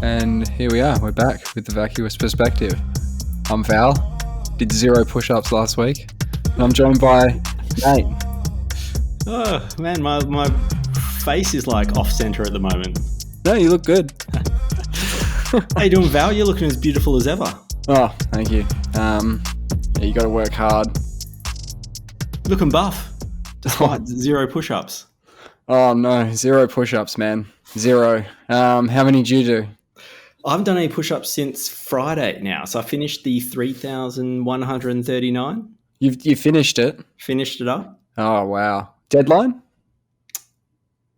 And here we are. We're back with the Vacuous Perspective. I'm Val. Did 0 push-ups last week. And I'm joined by Nate. Oh, man, my face is like off-center at the moment. No, you look good. How you doing, Val? You're looking as beautiful as ever. Oh, thank you. You got to work hard. Looking buff, despite 0 push-ups. Oh, no. 0 push-ups, man. 0. How many did you do? I haven't done any push-ups since Friday now, so I finished the 3,139. You finished it? Finished it up. Oh, wow. Deadline?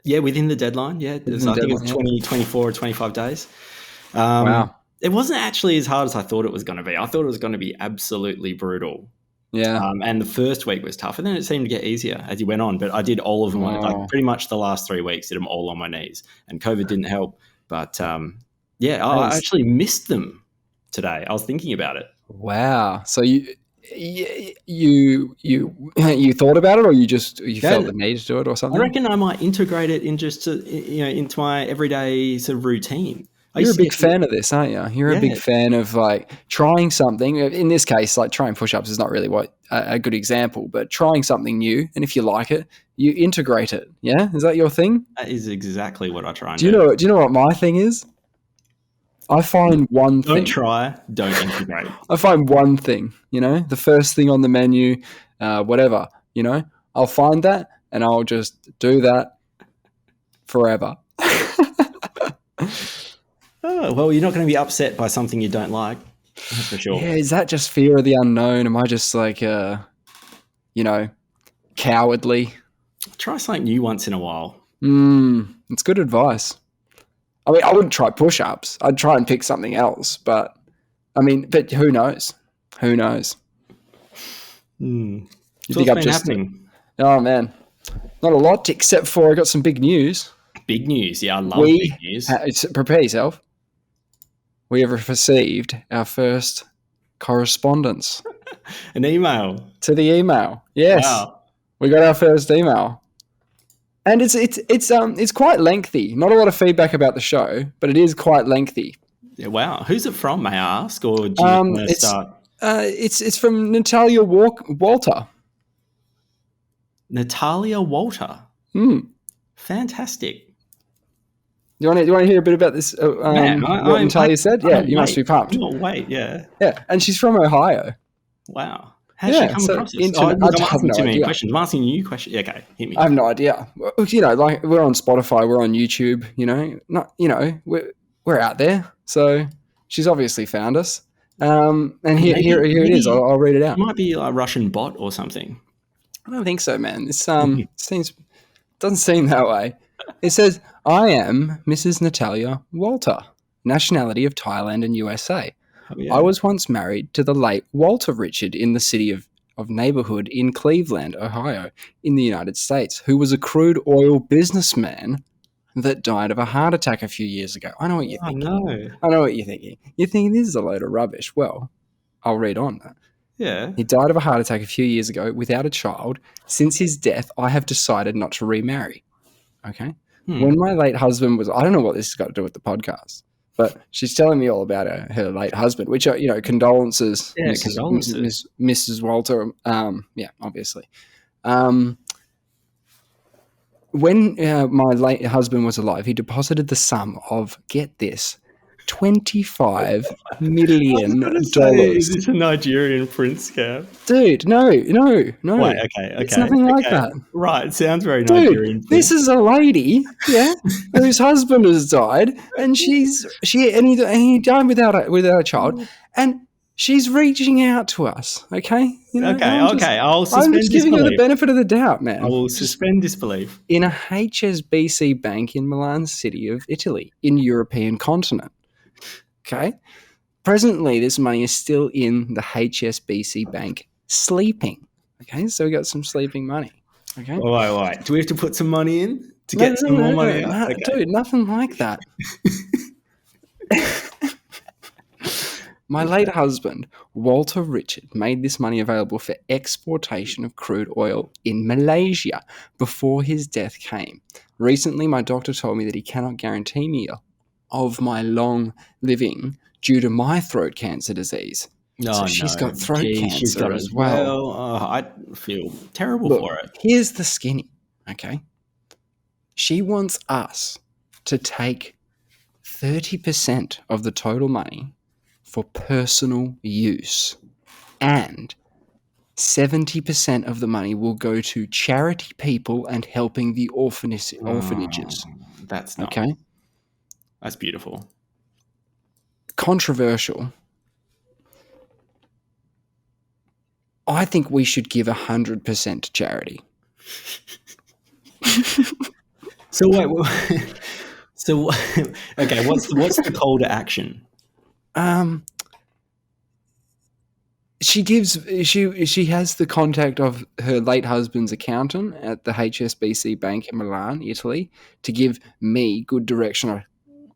Yeah, within the deadline, yeah. I think it was 24 or 25 days. Wow. It wasn't actually as hard as I thought it was going to be. I thought it was going to be absolutely brutal. Yeah. And the first week was tough, and then it seemed to get easier as you went on. But I did all of them, like pretty much the last 3 weeks, did them all on my knees. And COVID didn't help. But I actually missed them today. I was thinking about it. Wow. So you thought about it, or you felt the need to do it, or something? I reckon I might integrate it into my everyday sort of routine. You're a big fan of this, aren't you? You're a big fan of like trying something. In this case, like trying push-ups is not really a good example, but trying something new, and if you like it, you integrate it. Yeah, is that your thing? That is exactly what I try and do. Do you know what my thing is? I find one thing. Don't try, don't integrate. I find one thing. The first thing on the menu, whatever. I'll find that, and I'll just do that forever. Oh, well, you're not going to be upset by something you don't like, for sure. Yeah, is that just fear of the unknown? Am I just like, cowardly? Try something new once in a while. It's good advice. I mean, I wouldn't try push-ups. I'd try and pick something else. But who knows? Who knows? You think I'm just happening? Oh, man. Not a lot, except for I got some big news. Big news. Yeah, I love big news. Prepare yourself. We have received our first correspondence. An email. To the email. Yes. Wow. We got our first email. And it's quite lengthy. Not a lot of feedback about the show, but it is quite lengthy. Yeah, wow. Who's it from, may I ask? Or do you want to start? It's from Natalia Walter. Natalia Walter. Fantastic. Do you want to hear a bit about this? What Natalia said? Yeah, you must be pumped. Wait, yeah. Yeah, and she's from Ohio. Wow. How's she come across this? I'm asking too many questions. I'm asking you questions. Yeah, okay, hit me. I have no idea. Like we're on Spotify, we're on YouTube. We're out there. So she's obviously found us. And here it is. I'll read it out. It might be a Russian bot or something. I don't think so, man. This doesn't seem that way. It says, I am Mrs. Natalia Walter, nationality of Thailand and USA. Oh, yeah. I was once married to the late Walter Richard in the city of neighborhood in Cleveland, Ohio, in the United States, who was a crude oil businessman that died of a heart attack a few years ago. I know what you're thinking. No. I know what you're thinking. You're thinking this is a load of rubbish. Well, I'll read on that. Yeah. He died of a heart attack a few years ago without a child. Since his death, I have decided not to remarry. Okay. When my late husband was, I don't know what this has got to do with the podcast, but she's telling me all about her late husband, which are, condolences, condolences. Mrs. Walter. Obviously. When my late husband was alive, he deposited the sum of, get this, $25 million. Is this a Nigerian prince scam? Dude, no. Wait, okay. It's nothing like that. Right, it sounds very Nigerian. Dude, this is a lady, whose husband has died, and he died without a child, and she's reaching out to us. Okay, I'll suspend. I'm just giving her the benefit of the doubt, man. I will suspend disbelief. In a HSBC bank in Milan city of Italy, in European continent. Okay. Presently, this money is still in the HSBC bank, sleeping. Okay, so we got some sleeping money. Okay. Wait. Do we have to put some money in to get some more money? No, okay. Dude, nothing like that. My late husband, Walter Richard, made this money available for exportation of crude oil in Malaysia before his death came. Recently, my doctor told me that he cannot guarantee me of my long living due to my throat cancer disease. So she's got throat cancer she's got as well. Oh, I feel terrible Look, for it. here's the skinny, okay? She wants us to take 30% of the total money for personal use, and 70% of the money will go to charity people and helping the orphanages. That's not okay. That's beautiful. Controversial. I think we should give 100% to charity. So wait. So okay, what's the call to action? She has the contact of her late husband's accountant at the HSBC Bank in Milan, Italy, to give me good direction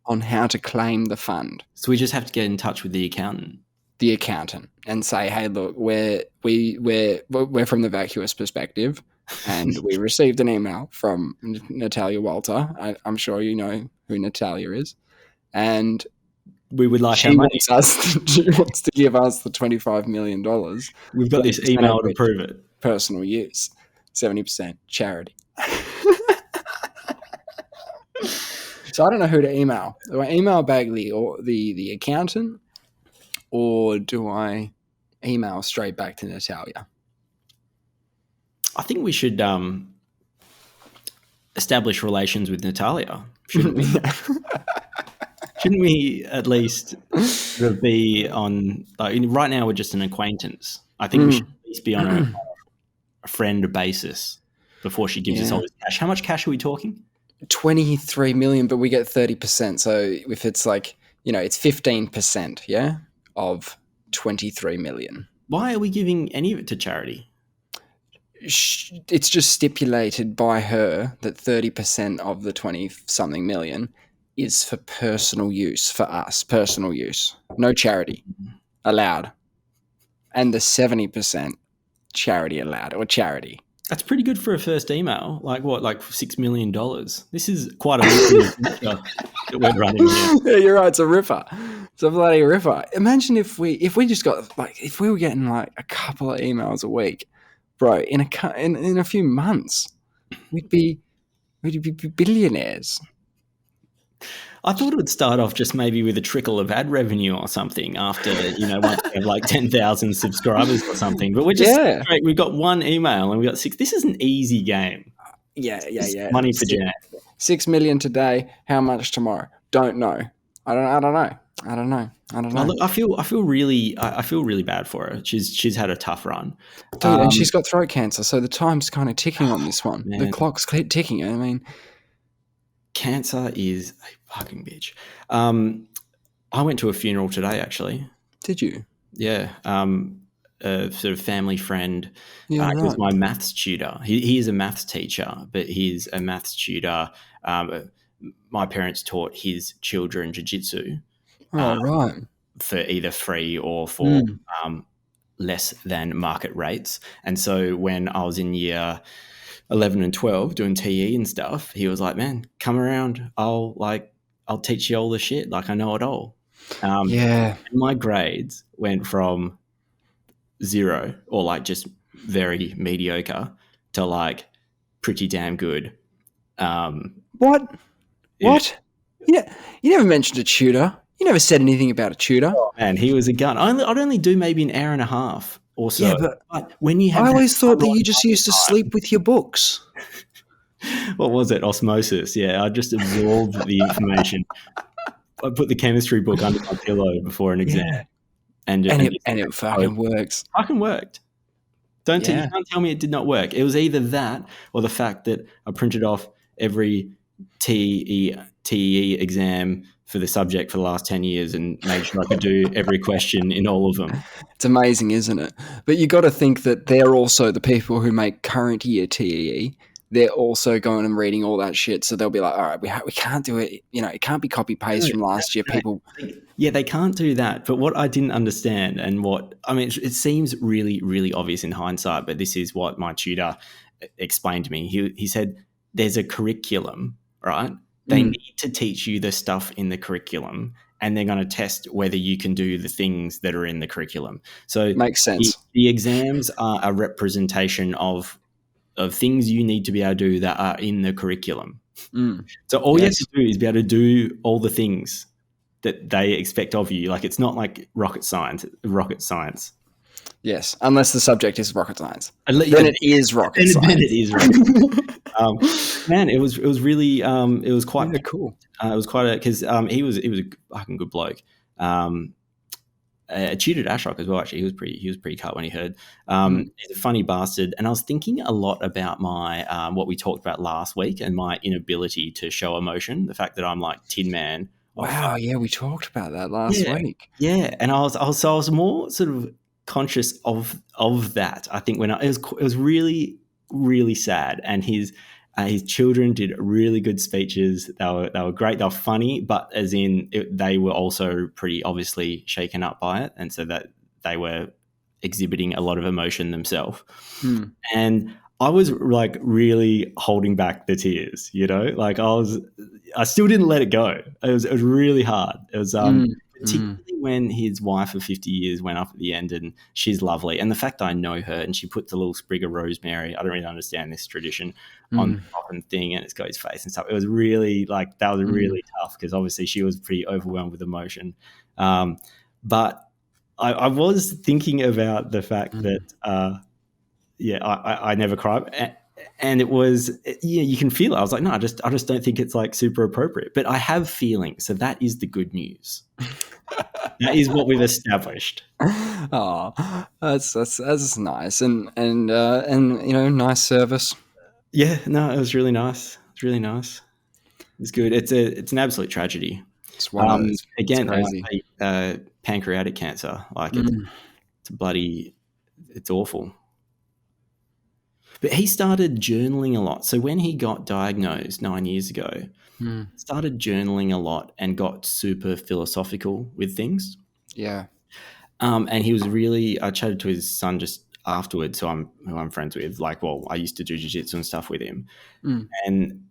on how to claim the fund. So we just have to get in touch with the accountant. And say, hey, look, we're from the Vacuous Perspective, and we received an email from Natalia Walter. I'm sure you know who Natalia is, and we would like she wants to give us the $25 million. We've got this email to prove it. Personal use, 70% charity. So I don't know who to email. Do I email Bagley or the accountant, or do I email straight back to Natalia? I think we should establish relations with Natalia, shouldn't we? Shouldn't we at least sort of be on, like, right now we're just an acquaintance. I think we should at least be on a friend basis before she gives us all this cash. How much cash are we talking? 23 million, but we get 30%. So if it's like, it's 15%, of 23 million. Why are we giving any of it to charity? It's just stipulated by her that 30% of the 20-something million is for personal use, for us, personal use. No charity allowed. And the 70% charity allowed, or charity. That's pretty good for a first email. Like what, like $6 million? This is quite a that we're running here. Yeah, you're right. It's a ripper. It's a bloody ripper. Imagine if we just got, like, if we were getting like a couple of emails a week, bro, in a few months, we'd be billionaires. I thought it would start off just maybe with a trickle of ad revenue or something after, once we have like 10,000 subscribers or something. But we're just straight. We've got one email and we got 6. This is an easy game. Yeah. Money for Jan. 6 million today. How much tomorrow? Don't know. I don't know. Look, I feel really bad for her. She's had a tough run. Dude, and she's got throat cancer, so the time's kind of ticking on this one. Man. The clock's ticking. I mean, cancer is a fucking bitch. I went to a funeral today, actually. Did you? Yeah. A sort of family friend. He was my maths tutor. He is a maths teacher, but he's a maths tutor. My parents taught his children jiu-jitsu. Right. For either free or for less than market rates. And so when I was in year 11 and 12 doing TE and stuff, he was like, man, come around. I'll teach you all the shit. Like, I know it all. And my grades went from 0 or like just very mediocre to like pretty damn good. What? You never mentioned a tutor. You never said anything about a tutor. Oh, man, he was a gun. I'd only do maybe an hour and a half or so. Yeah, but when you have, I always thought that you just used to sleep with your books. What was it? Osmosis. Yeah, I just absorbed the information. I put the chemistry book under my pillow before an exam, and it fucking works. Fucking worked. You can't tell me it did not work. It was either that or the fact that I printed off every TE exam for the subject for the last 10 years and made sure I could do every question in all of them. It's amazing, isn't it? But you got to think that they're also the people who make current year TEE. They're also going and reading all that shit. So they'll be like, all right, we can't do it. It can't be copy paste from last year. People. Yeah, they can't do that. But what I didn't understand it seems really, really obvious in hindsight, but this is what my tutor explained to me. He said, there's a curriculum, right? They need to teach you the stuff in the curriculum, and they're going to test whether you can do the things that are in the curriculum. So makes sense. The exams are a representation of things you need to be able to do that are in the curriculum. So all you have to do is be able to do all the things that they expect of you. Like, it's not like rocket science. Yes, unless the subject is rocket science. Then it is rocket science. Then it is rocket. Man, it was really it was quite cool. It was quite because he was a fucking good bloke. Tutored Ashrock as well. Actually, he was pretty cut when he heard. He's a funny bastard, and I was thinking a lot about my what we talked about last week and my inability to show emotion. The fact that I'm like Tin Man. Wow, yeah, we talked about that last week. Yeah, and I was more sort of conscious of that. I think when it was really, really sad, and his children did really good speeches. They were great. They were funny, but as in they were also pretty obviously shaken up by it, and so that they were exhibiting a lot of emotion themselves. And I was like really holding back the tears, like I still didn't let it go. It was really hard. It was particularly when his wife of 50 years went up at the end, and she's lovely. And the fact I know her, and she put the little sprig of rosemary, I don't really understand this tradition, on the coffin thing, and it's got his face and stuff. It was really like, that was really tough, because obviously she was pretty overwhelmed with emotion. But I was thinking about the fact that, I never cried. And it was, you can feel it. I was like, no, I just don't think it's like super appropriate. But I have feelings, so that is the good news. That is what we've established. Oh, that's nice, and nice service. Yeah, no, it was really nice. It's really nice. It's good. It's an absolute tragedy. It's wild. Again, it's crazy. Pancreatic cancer. Like it's awful. But he started journaling a lot. So when he got diagnosed 9 years ago, started journaling a lot and got super philosophical with things. Yeah. And he was really, I chatted to his son just afterwards, who I'm friends with. Like, well, I used to do jiu-jitsu and stuff with him. And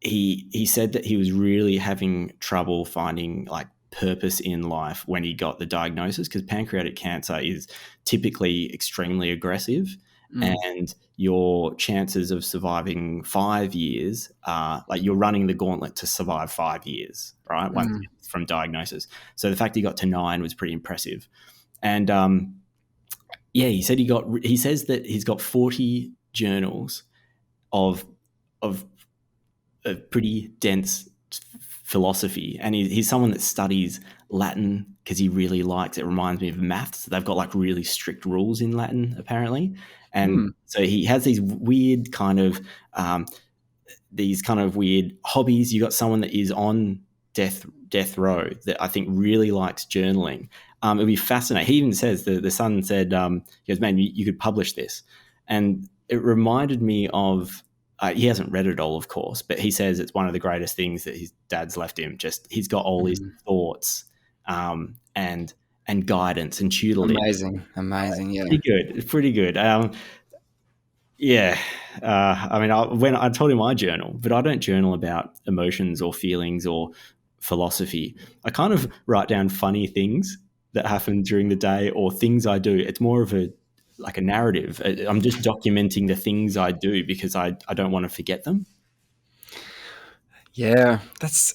he said that he was really having trouble finding like purpose in life when he got the diagnosis, because pancreatic cancer is typically extremely aggressive. And your chances of surviving 5 years are like, you're running the gauntlet to survive 5 years, right? Once from diagnosis. So the fact he got to 9 was pretty impressive. And he said he says that he's got 40 journals of a pretty dense philosophy, and he's someone that studies Latin because he really likes it. Reminds me of maths. They've got like really strict rules in Latin apparently. And so he has these weird kind of weird hobbies. You got someone that is on death row that I think really likes journaling. It'd be fascinating. He even says, the son said, he goes, man, you could publish this. And it reminded me of, he hasn't read it all, of course, but he says it's one of the greatest things that his dad's left him. Just, he's got all his thoughts and guidance and tutelage. Amazing. Yeah. It's pretty good. I mean, when I told him I journal, but I don't journal about emotions or feelings or philosophy. I kind of write down funny things that happen during the day or things I do. It's more of a narrative. I'm just documenting the things I do because I don't want to forget them. Yeah, that's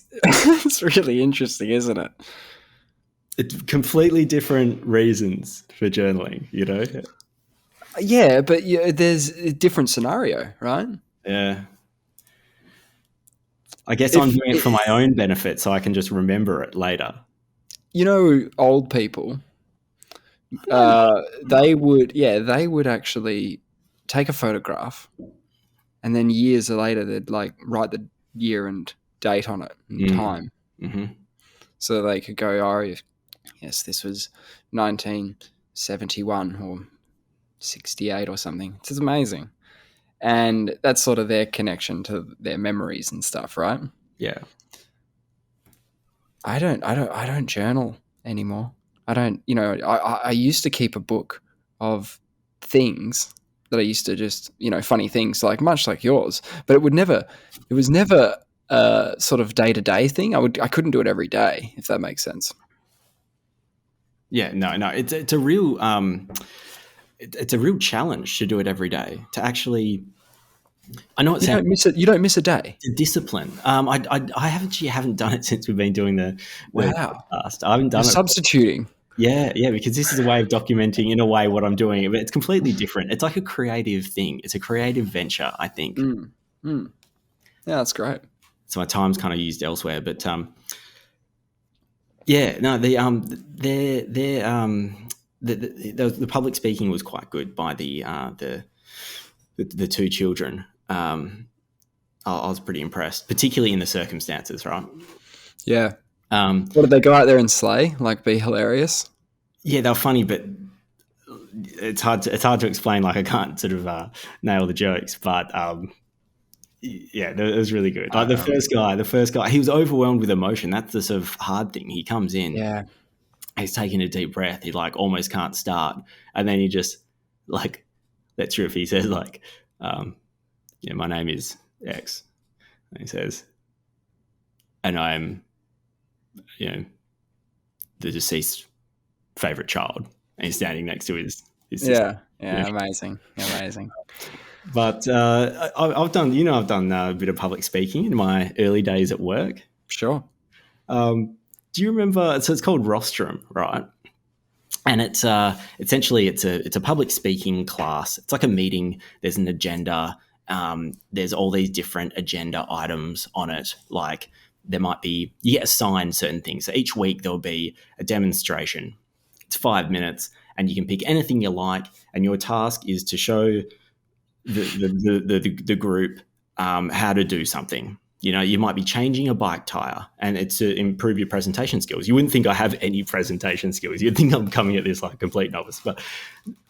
really interesting, isn't it? It's completely different reasons for journaling, Yeah, but there's a different scenario, right? Yeah. I guess I'm doing it for my own benefit so I can just remember it later. Old people, they would actually take a photograph, and then years later they'd like write the year and date on it and time. So they could go, oh, yes, this was 1971 or 68 or something. It's amazing. And that's sort of their connection to their memories and stuff, right? Yeah. I don't journal anymore. I don't, I used to keep a book of things that I used to just, funny things, like much like yours, but it was never sort of day-to-day thing. I couldn't do it every day, if that makes sense. Yeah, no, it's a real it's a real challenge to do it every day. To actually, I know you don't miss a day. Discipline. I haven't done it since we've been doing the podcast. I haven't done You're it. Substituting. Yeah, because this is a way of documenting in a way what I'm doing, but it's completely different. It's like a creative thing. It's a creative venture, I think. Yeah, that's great. So my time's kind of used elsewhere, but the public speaking was quite good by the two children. I was pretty impressed, particularly in the circumstances, right? Yeah. What did they go out there and slay? Like, be hilarious? Yeah, they were funny, but it's hard to explain. Like, I can't sort of nail the jokes, but yeah, it was really good. Like the first guy, he was overwhelmed with emotion. That's the sort of hard thing. He comes in, he's taking a deep breath. He like almost can't start, and then he just like lets rip. He says like, my name is X, and he says, and I'm, the deceased favorite child, and he's standing next to his sister. Amazing. But I've done a bit of public speaking in my early days at work. Sure. Do you remember? So it's called Rostrum, right? And it's essentially it's a public speaking class. It's like a meeting. There's an agenda. There's all these different agenda items on it. Like there might be, you get assigned certain things. So each week there'll be a demonstration. It's 5 minutes, and you can pick anything you like. And your task is to show the group how to do something. You might be changing a bike tire, and it's to improve your presentation skills. You wouldn't think I have any presentation skills. You'd think I'm coming at this like a complete novice.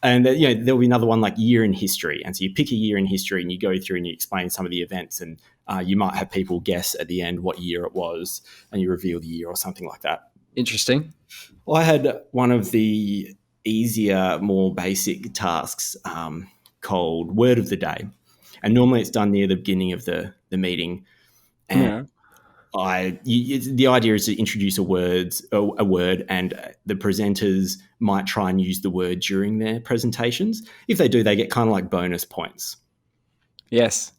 And there'll be another one like year in history. And so you pick a year in history and you go through and you explain some of the events, and you might have people guess at the end what year it was, and you reveal the year or something like that. Interesting. Well, I had one of the easier, more basic tasks called Word of the Day. And normally it's done near the beginning of the meeting. And the idea is to introduce a word, and the presenters might try and use the word during their presentations. If they do, they get kind of like bonus points. Yes.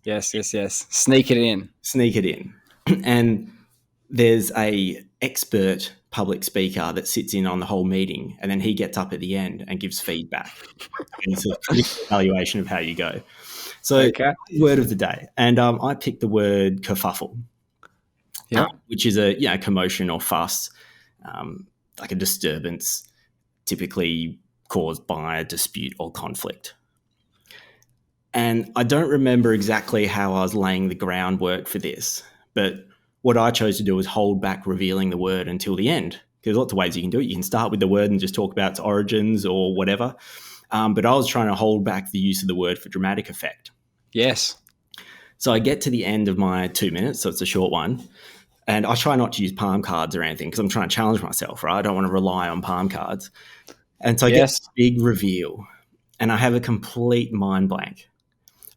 Sneak it in. And there's a expert public speaker that sits in on the whole meeting, and then he gets up at the end and gives feedback. And it's a evaluation of how you go. So, Word of the day. And I picked the word kerfuffle, which is a commotion or fuss, like a disturbance typically caused by a dispute or conflict. And I don't remember exactly how I was laying the groundwork for this, but what I chose to do was hold back revealing the word until the end. There's lots of ways you can do it. You can start with the word and just talk about its origins or whatever. But I was trying to hold back the use of the word for dramatic effect. Yes. So I get to the end of my 2 minutes, so it's a short one, and I try not to use palm cards or anything because I'm trying to challenge myself, right? I don't want to rely on palm cards. And so I get this big reveal, and I have a complete mind blank.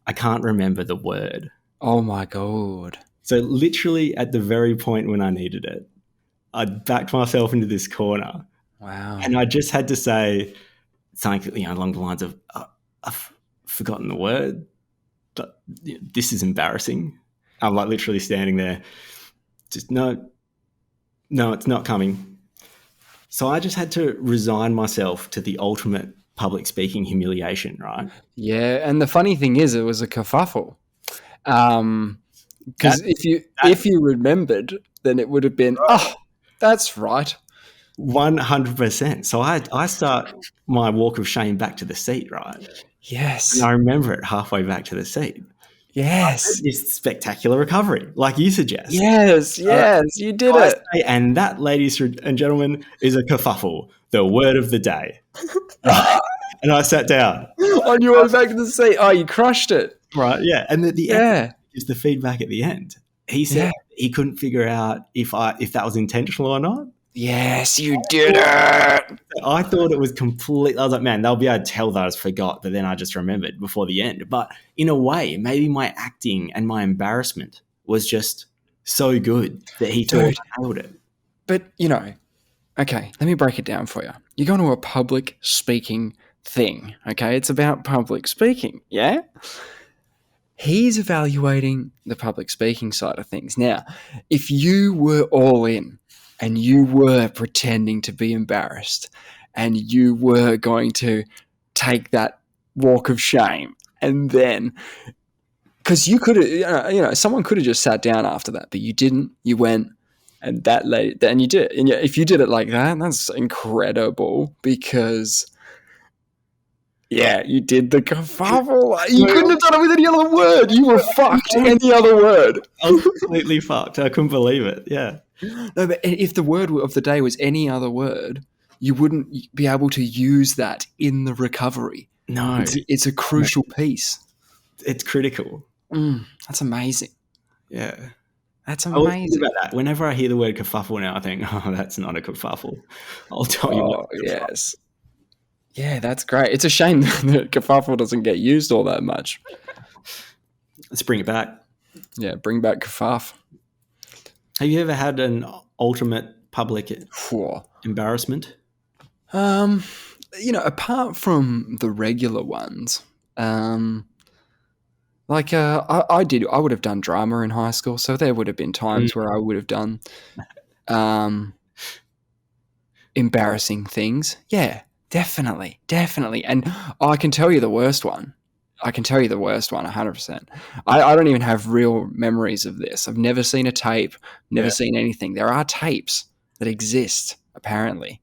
I can't remember the word. Oh, my God. So literally at the very point when I needed it, I backed myself into this corner. Wow. And I just had to say something along the lines of, I've forgotten the word. This is embarrassing. I'm like literally standing there. Just no, it's not coming. So I just had to resign myself to the ultimate public speaking humiliation, right? Yeah. And the funny thing is it was a kerfuffle. Because if you remembered, then it would have been, that's right. 100%. So I start my walk of shame back to the seat, right? Yes. And I remember it halfway back to the seat. Yes. This spectacular recovery, like you suggest. Yes, you did it. And that, ladies and gentlemen, is a kerfuffle, the word of the day. And I sat down. On your way back to the seat. Oh, you crushed it. Right, yeah. And the end is the feedback at the end. He said he couldn't figure out if that was intentional or not. Yes, you did it. I thought it was complete. I was like, man, they'll be able to tell that I forgot, but then I just remembered before the end. But in a way, maybe my acting and my embarrassment was just so good that he thought I nailed it. But, okay, let me break it down for you. You're going to a public speaking thing, okay? It's about public speaking, yeah? He's evaluating the public speaking side of things. Now, if you were all in and you were pretending to be embarrassed and you were going to take that walk of shame and then, because you could have, someone could have just sat down after that, but you didn't. You went, and that lady, and you did. And if you did it like that, that's incredible because, yeah, you did the kerfuffle. You couldn't have done it with any other word. You were fucked any other word. I was completely fucked. I couldn't believe it. Yeah. No, but if the word of the day was any other word, you wouldn't be able to use that in the recovery. No. It's a crucial piece. It's critical. That's amazing. Yeah. That's amazing. I think about that. Whenever I hear the word kerfuffle now, I think, oh, that's not a kerfuffle. I'll tell you what. Yes. Yeah, that's great. It's a shame that kerfuffle doesn't get used all that much. Let's bring it back. Yeah, bring back kerfuff. Have you ever had an ultimate public embarrassment? Apart from the regular ones, I would have done drama in high school, so there would have been times where I would have done embarrassing things. Yeah, definitely. And I can tell you the worst one. 100%. I don't even have real memories of this. I've never seen a tape, never seen anything. There are tapes that exist, apparently.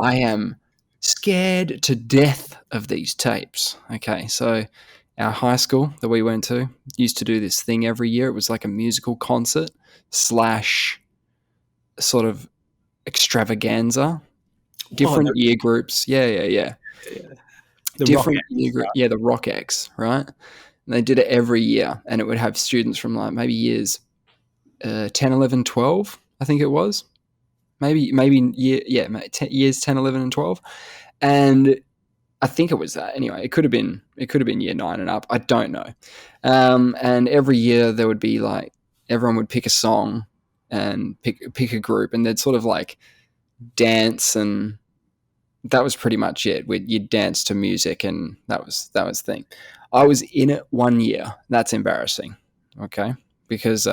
I am scared to death of these tapes. Okay, so our high school that we went to used to do this thing every year. It was like a musical concert / sort of extravaganza. Different year groups. Yeah. Different year group. Yeah, the Rock X, right? And they did it every year, and it would have students from like maybe years 10, 11, 12, I think it was. Maybe years 10, 11, and 12. And I think it was that. Anyway, it could have been year 9 and up. I don't know. And every year there would be like everyone would pick a song and pick a group, and they'd sort of like dance, and that was pretty much it. You'd dance to music, and that was the thing. I was in it one year. That's embarrassing. Okay, because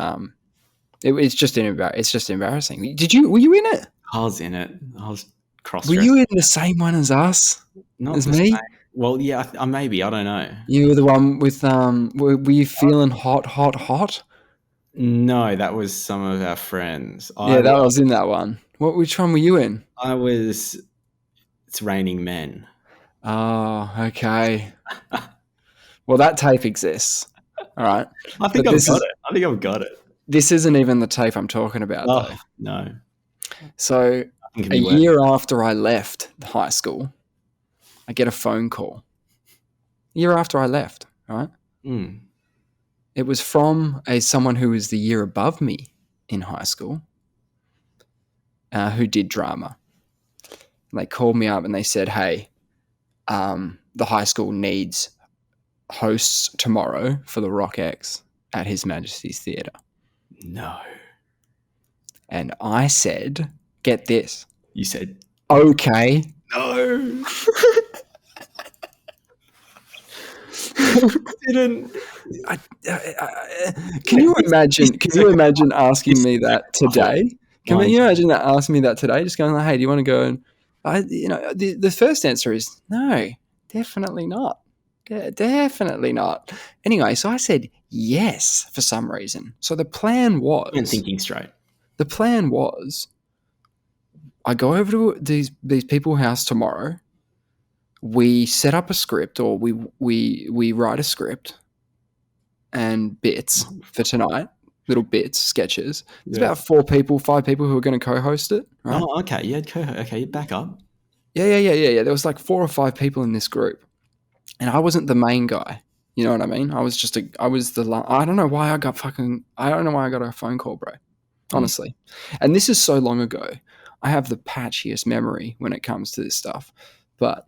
it's just embarrassing. Were you in it? I was in it. I was cross-dressed. Were you in the same one as us? Not as me? Same. Well, yeah, maybe. I don't know. You were the one with were you feeling hot? No, that was some of our friends. I was in that one. Which one were you in? I was It's Raining Men. Oh, okay. Well, that tape exists. All right. I think I've got it. This isn't even the tape I'm talking about, though. No. So a year after I left high school, I get a phone call. A year after I left, right? It was from someone who was the year above me in high school, who did drama. And they called me up and they said, hey, the high school needs hosts tomorrow for the Rock X at His Majesty's Theatre. No. And I said, get this. You said, okay. No. Didn't. Can you imagine asking me that today? Can you imagine asking me that today? Just going like, hey, do you want to go? And the first answer is no, definitely not. Definitely not. Anyway, so I said yes for some reason. So the plan was... You're thinking straight. The plan was I go over to these people's house tomorrow. We set up a script, or we write a script and bits for tonight, little bits, sketches. There's about 5 people who are going to co-host it. Right? Oh, okay. Yeah, okay, back up. Yeah. There was like 4 or 5 people in this group. And I wasn't the main guy. You know what I mean? I don't know why I got a phone call, bro. Honestly. And this is so long ago. I have the patchiest memory when it comes to this stuff. But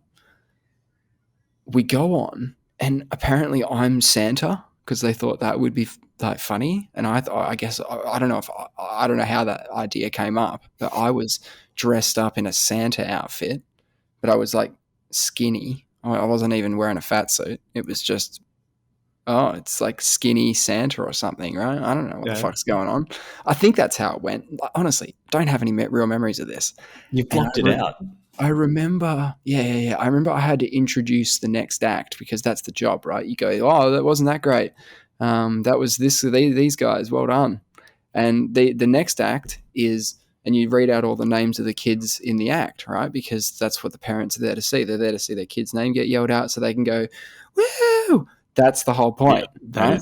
we go on, and apparently I'm Santa, because they thought that would be like funny. And I guess I don't know I don't know how that idea came up, but I was dressed up in a Santa outfit, but I was like skinny. I wasn't even wearing a fat suit. It was just, it's like skinny Santa or something, right? I don't know what the fuck's going on. I think that's how it went. Honestly, don't have any real memories of this. You blocked it out. I remember, yeah. I remember I had to introduce the next act because that's the job, right? You go, oh, that wasn't that great. That was these guys. Well done. And the next act is, and you read out all the names of the kids in the act, right? Because that's what the parents are there to see. They're there to see their kid's name get yelled out so they can go, woo! That's the whole point, right?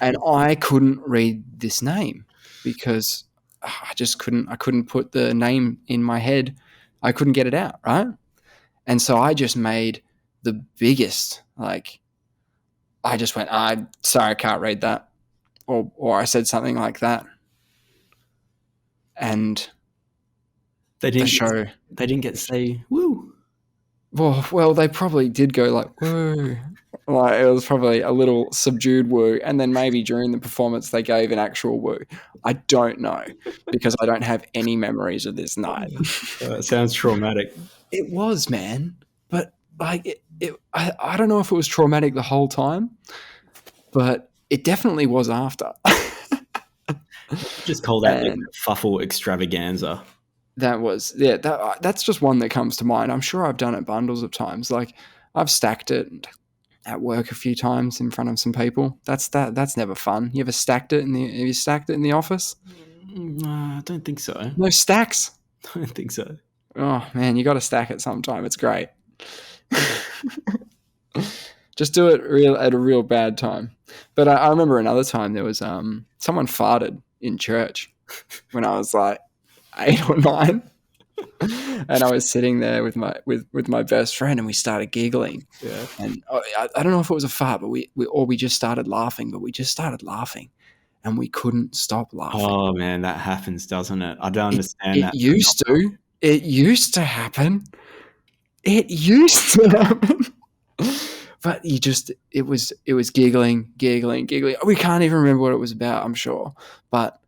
And I couldn't read this name because I just couldn't. I couldn't put the name in my head. I couldn't get it out, right? And so I just made the biggest, like, I just went, sorry, I can't read that. Or I said something like that. And they didn't get to say, woo. Well, they probably did go like, woo. Like, it was probably a little subdued woo. And then maybe during the performance, they gave an actual woo. I don't know because I don't have any memories of this night. It sounds traumatic. It was, man. But like, I don't know if it was traumatic the whole time, but it definitely was after. Just call that like fuffle extravaganza. That was, that's just one that comes to mind. I'm sure I've done it bundles of times. Like, I've stacked it at work a few times in front of some people. That's never fun. You ever stacked it have you stacked it in the office? I don't think so. No stacks? I don't think so. Oh man, you got to stack it sometime. It's great. Just do it at a real bad time. But I remember another time there was someone farted in church when I was like 8 or 9. And I was sitting there with my best friend, and we started giggling. Yeah. And I don't know if it was a fart, but we just started laughing. But we just started laughing, and we couldn't stop laughing. Oh man, that happens, doesn't it? I don't understand that. It used to. It used to happen. It used to happen. But it was giggling. We can't even remember what it was about, I'm sure. But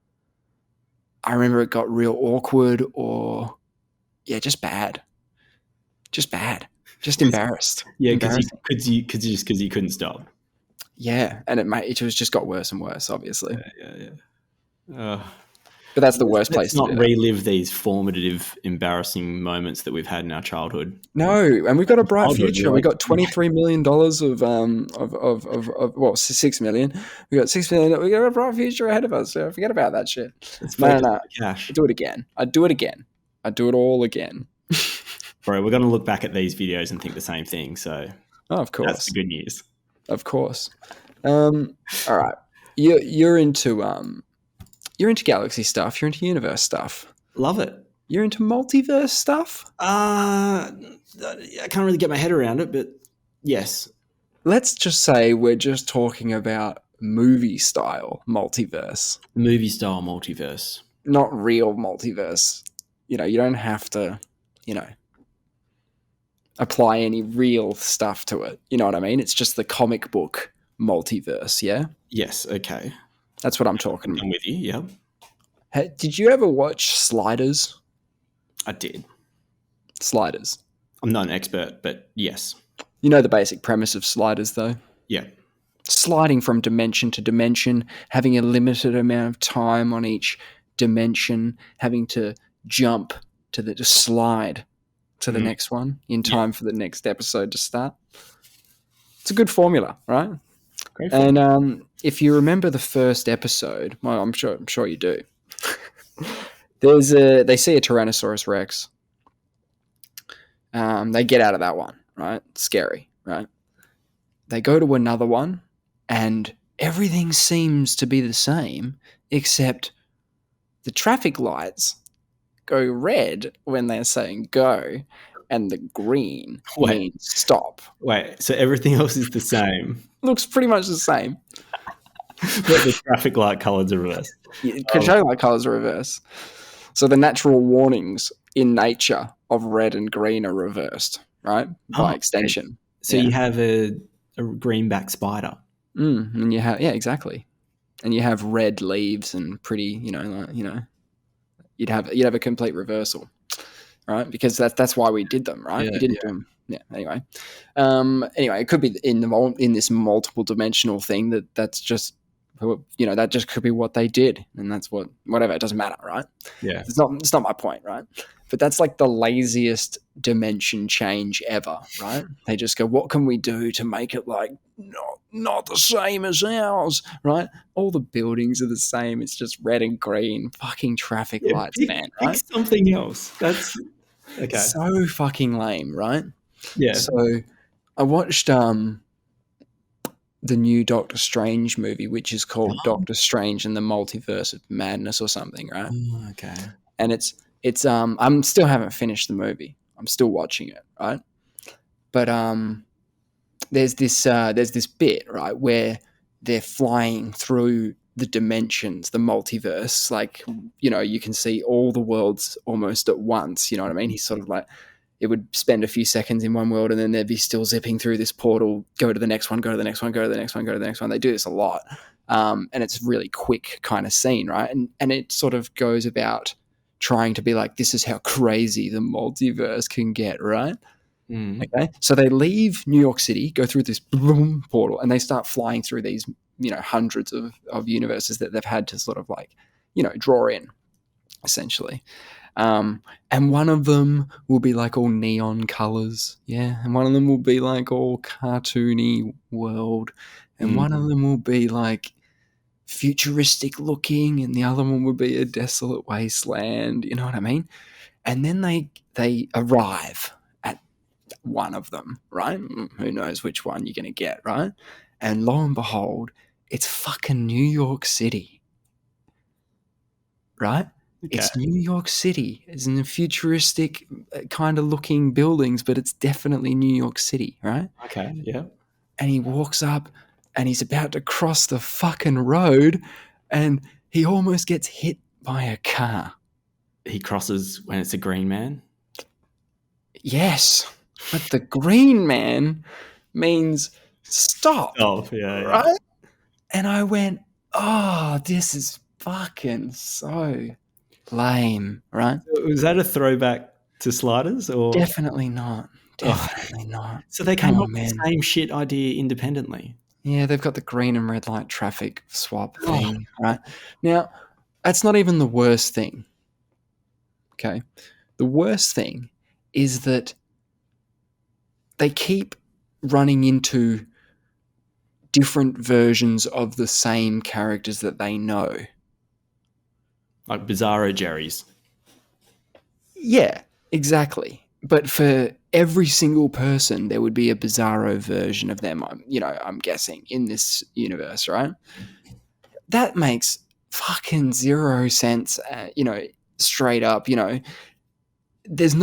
I remember it got real awkward or, just bad. Just embarrassed. Yeah, because you couldn't stop. Yeah, and it just got worse and worse, obviously. Yeah. But that's the worst place to not relive these formative, embarrassing moments that we've had in our childhood. No, and we've got a bright future. We got $23 million of 6 million. We got 6 million. We got a bright future ahead of us. So forget about that shit. No. Cash. I'd do it again. I'd do it all again. Bro, we're going to look back at these videos and think the same thing. So, of course, that's the good news. Of course. All right, you're into galaxy stuff. You're into universe stuff. Love it. You're into multiverse stuff? I can't really get my head around it, but yes. Let's just say we're just talking about movie-style multiverse. Movie-style multiverse. Not real multiverse. You don't have to, apply any real stuff to it. You know what I mean? It's just the comic book multiverse, yeah? Yes, okay. That's what I'm talking about. I'm with you, yeah. Hey, did you ever watch Sliders? I did. Sliders. I'm not an expert, but yes. You know the basic premise of Sliders, though? Yeah. Sliding from dimension to dimension, having a limited amount of time on each dimension, having to jump to slide to the next one in time for the next episode to start. It's a good formula, right? Great formula. And if you remember the first episode, well, I'm sure you do. They see a Tyrannosaurus Rex. They get out of that one, right? Scary, right? They go to another one, and everything seems to be the same, except the traffic lights go red when they're saying go, and the green means stop. Wait, so everything else is the same? Looks pretty much the same. But the traffic light colours are reversed. Traffic light colours are reversed. So the natural warnings in nature of red and green are reversed, right? By extension. So you have a greenback spider. And you have, yeah, exactly. And you have red leaves and pretty, you'd have a complete reversal, right? Because that's why we did them, right? We didn't do them. Yeah. Anyway, it could be in this multiple dimensional thing that's just, that just could be what they did, and that's whatever. It doesn't matter, right? Yeah. It's not my point, right? But that's like the laziest dimension change ever, right? They just go, what can we do to make it like not the same as ours, right? All the buildings are the same. It's just red and green, fucking traffic lights, man, right? Pick something else. That's okay. So fucking lame, right? Yeah. So I watched the new Doctor Strange movie, which is called Doctor Strange and the Multiverse of Madness or something, right? Okay. And it's I'm still haven't finished the movie. I'm still watching it, right? But there's this bit, right, where they're flying through the dimensions, the multiverse, like, you can see all the worlds almost at once, you know what I mean? He's sort of like, it would spend a few seconds in one world and then they'd be still zipping through this portal, go to the next one, go to the next one, go to the next one, go to the next one. They do this a lot. And it's a really quick kind of scene, right? And it sort of goes about trying to be like, this is how crazy the multiverse can get, right? Okay, so they leave New York City, go through this boom portal, and they start flying through these, hundreds of universes that they've had to sort of like, draw in, essentially. And one of them will be like all neon colors, yeah, and one of them will be like all cartoony world, and one of them will be like futuristic looking, and the other one will be a desolate wasteland. You know what I mean? And then they arrive at one of them, right? Who knows which one you're going to get, right? And lo and behold, it's fucking New York City, right? Okay. It's New York City. It's in the futuristic kind of looking buildings, but it's definitely New York City, right? Okay, yeah. And he walks up and he's about to cross the fucking road and he almost gets hit by a car. He crosses when it's a green man? Yes. But the green man means stop. Oh, yeah. Right? Yeah. And I went, oh, this is fucking so lame, right? Was that a throwback to Sliders? Or Definitely not. Definitely not. So they came up with the same shit idea independently. Yeah, they've got the green and red light traffic swap thing, right? Now, that's not even the worst thing. Okay. The worst thing is that they keep running into different versions of the same characters that they know. Like Bizarro Jerry's. Yeah, exactly. But for every single person, there would be a Bizarro version of them, I'm guessing, in this universe, right? That makes fucking zero sense, straight up, where's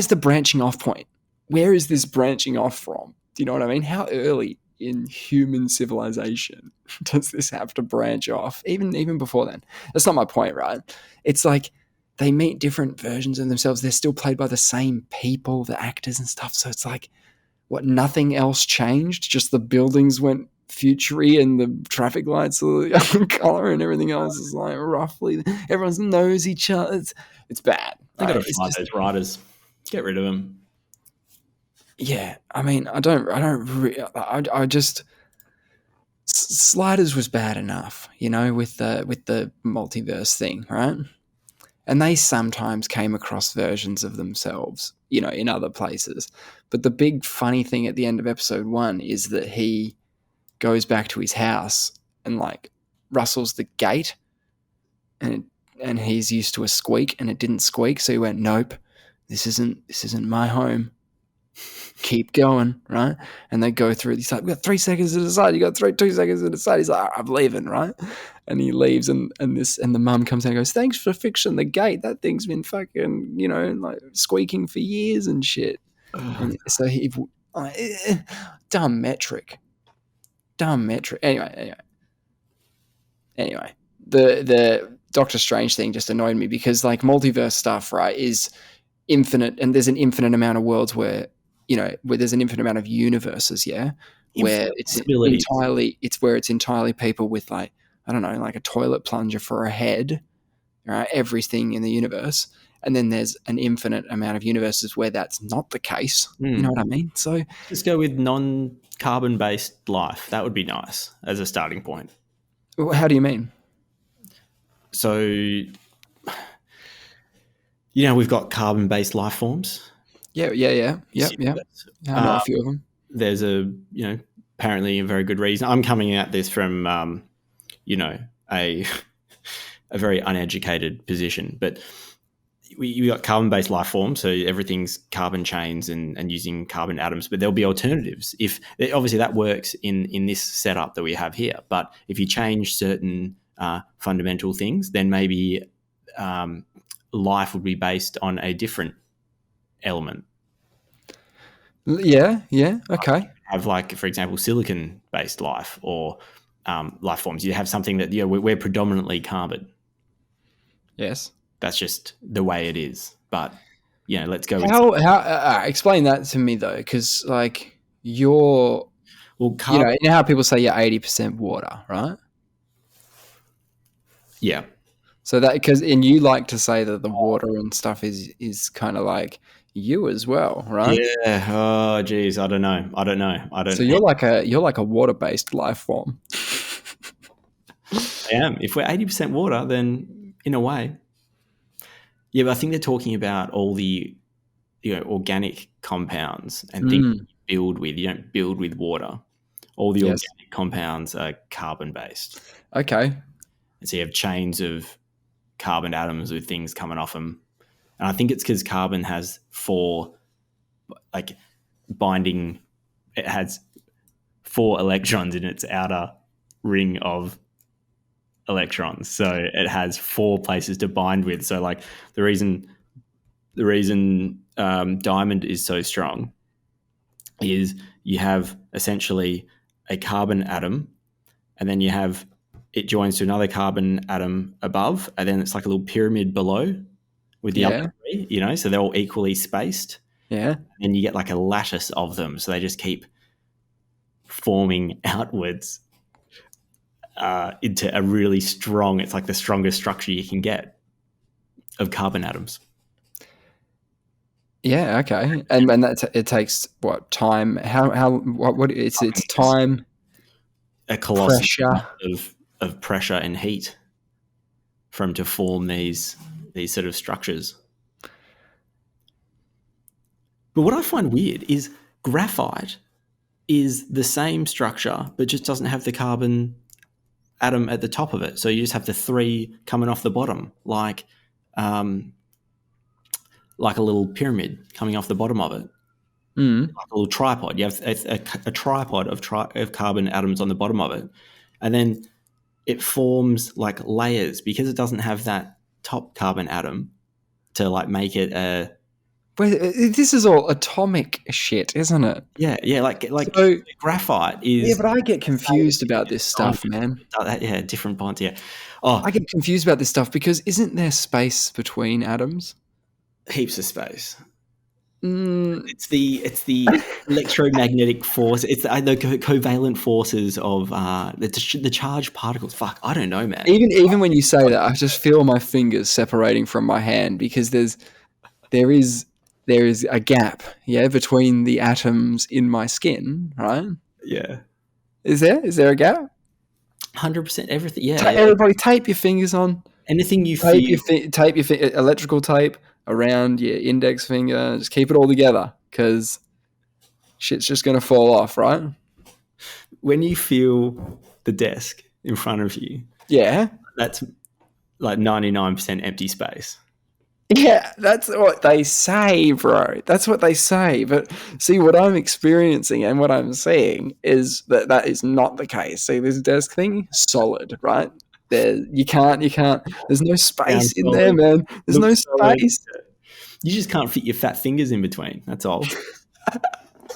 the branching off point? Where is this branching off from? Do you know what I mean? How early in human civilization does this have to branch off? Even before then. That's not my point, right? It's like they meet different versions of themselves. They're still played by the same people, the actors and stuff. So it's like, what, nothing else changed? Just the buildings went futury and the traffic lights are the color and everything else is like roughly, everyone knows each other. It's bad. They got to fight those writers. Get rid of them. Yeah, I mean, I just Sliders was bad enough, with the multiverse thing, right? And they sometimes came across versions of themselves, in other places. But the big funny thing at the end of episode 1 is that he goes back to his house and like rustles the gate, and he's used to a squeak, and it didn't squeak, so he went, nope, this isn't my home. Keep going, right? And they go through. He's like, we got 3 seconds to decide. You got 2 seconds to decide. He's like, I'm leaving, right? And he leaves, and the mum comes out and goes, thanks for fixing the gate. That thing's been fucking, like squeaking for years and shit. And so he, dumb metric. Anyway, the Doctor Strange thing just annoyed me because like multiverse stuff, right, is infinite, and there's an infinite amount of worlds where there's an infinite amount of universes, yeah? where it's entirely people with like, I don't know, like a toilet plunger for a head, right? Everything in the universe. And then there's an infinite amount of universes where that's not the case. You know what I mean? So just go with non-carbon based life. That would be nice as a starting point. How do you mean? So, we've got carbon based life forms. Yeah. I know a few of them. There's apparently a very good reason. I'm coming at this from, a very uneducated position, but we got carbon-based life forms, so everything's carbon chains and using carbon atoms, but there'll be alternatives. If obviously that works in this setup that we have here, but if you change certain fundamental things, then maybe life would be based on a different element. Yeah, okay. Have, like, for example, silicon-based life or life forms. You have something that we're predominantly carbon. Yes. That's just the way it is. But, let's go. How explain that to me, though, because, like, you know how people say you're 80% water, right? Yeah. So and you like to say that the water and stuff is kind of like you as well, right? Yeah. Oh, geez. I don't know. So you're like a water-based life form. I am. If we're 80% water, then in a way. Yeah, but I think they're talking about all the organic compounds and things you build with. You don't build with water. All the organic compounds are carbon-based. Okay. And so you have chains of carbon atoms with things coming off them. And I think it's because carbon has 4 binding. It has 4 electrons in its outer ring of electrons, so it has 4 places to bind with. So, like, the reason diamond is so strong is you have essentially a carbon atom, and then you have it joins to another carbon atom above, and then it's like a little pyramid below with the other 3, so they're all equally spaced. Yeah. And you get like a lattice of them, so they just keep forming outwards into a really strong, it's like the strongest structure you can get of carbon atoms. Yeah, okay. And it takes what time? What it's time, a colossal pressure of pressure and heat to form these sort of structures. But what I find weird is graphite is the same structure, but just doesn't have the carbon atom at the top of it. So you just have the 3 coming off the bottom, like a little pyramid coming off the bottom of it. Like a little tripod. You have a tripod of carbon atoms on the bottom of it. And then it forms like layers because it doesn't have that top carbon atom to like make it a... This is all atomic shit, isn't it? Yeah, like so, graphite is... Yeah, but I get confused about this stuff, man. Yeah, different bonds, yeah. Oh, I get confused about this stuff because isn't there space between atoms? Heaps of space. It's the electromagnetic force. It's the covalent forces of the charged particles. Fuck, I don't know, man. Even when you say that, I just feel my fingers separating from my hand because there is a gap, between the atoms in my skin, right? Yeah. Is there a gap? 100%. Everything. Yeah. Everybody, tape your fingers on. Anything you tape your electrical tape around your index finger. Just keep it all together because shit's just going to fall off, right? When you feel the desk in front of you, that's like 99% empty space. Yeah, that's what they say, bro. That's what they say. But see, what I'm experiencing and what I'm seeing is that is not the case. See, this desk thing, solid, right? You can't. There's no space in there, man. There's no space. You just can't fit your fat fingers in between. That's all.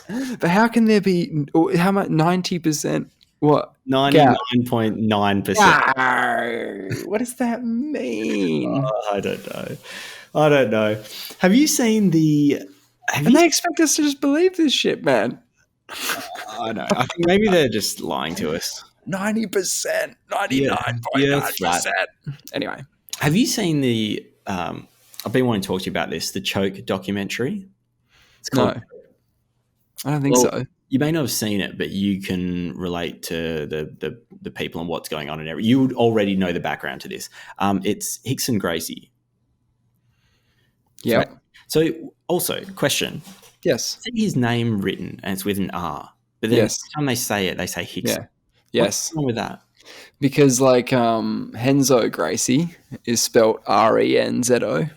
But how can there be? How much? 90%? What? 99.9%. What does that mean? I don't know. Have you seen the? And they expect us to just believe this shit, man. I know. I think maybe they're just lying to us. 90%, 99.9%. Anyway. Have you seen the, I've been wanting to talk to you about this, the Choke documentary? It's called. No, I don't think so. You may not have seen it, but you can relate to the people and what's going on and everything. You would already know the background to this. It's Hickson Gracie. Yeah. Right? So also, question. Yes. See his name written and it's with an R. But then every time they say it, they say Hickson. Yeah. What's wrong with that? Because like Henzo Gracie is spelled Renzo.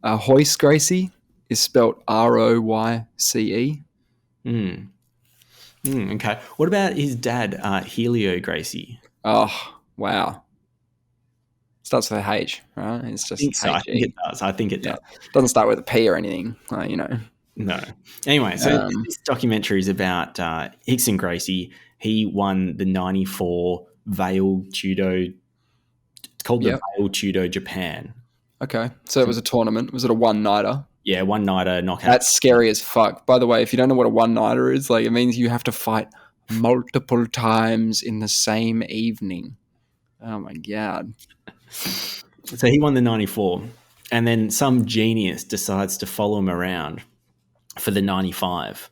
Hoyce Gracie is spelled Royce. Okay. What about his dad, Helio Gracie? Oh, wow. Starts with a H, right? It's just I think it does. I think it does. Doesn't start with a P or anything, No. Anyway, so this documentary is about Hickson Gracie. He won the 94 Vale Judo. It's called the Vale Judo Japan. Okay. So it was a tournament. Was it a one-nighter? Yeah, one-nighter knockout. That's scary as fuck. By the way, if you don't know what a one-nighter is, it means you have to fight multiple times in the same evening. Oh, my God. So he won the 94, and then some genius decides to follow him around for the 95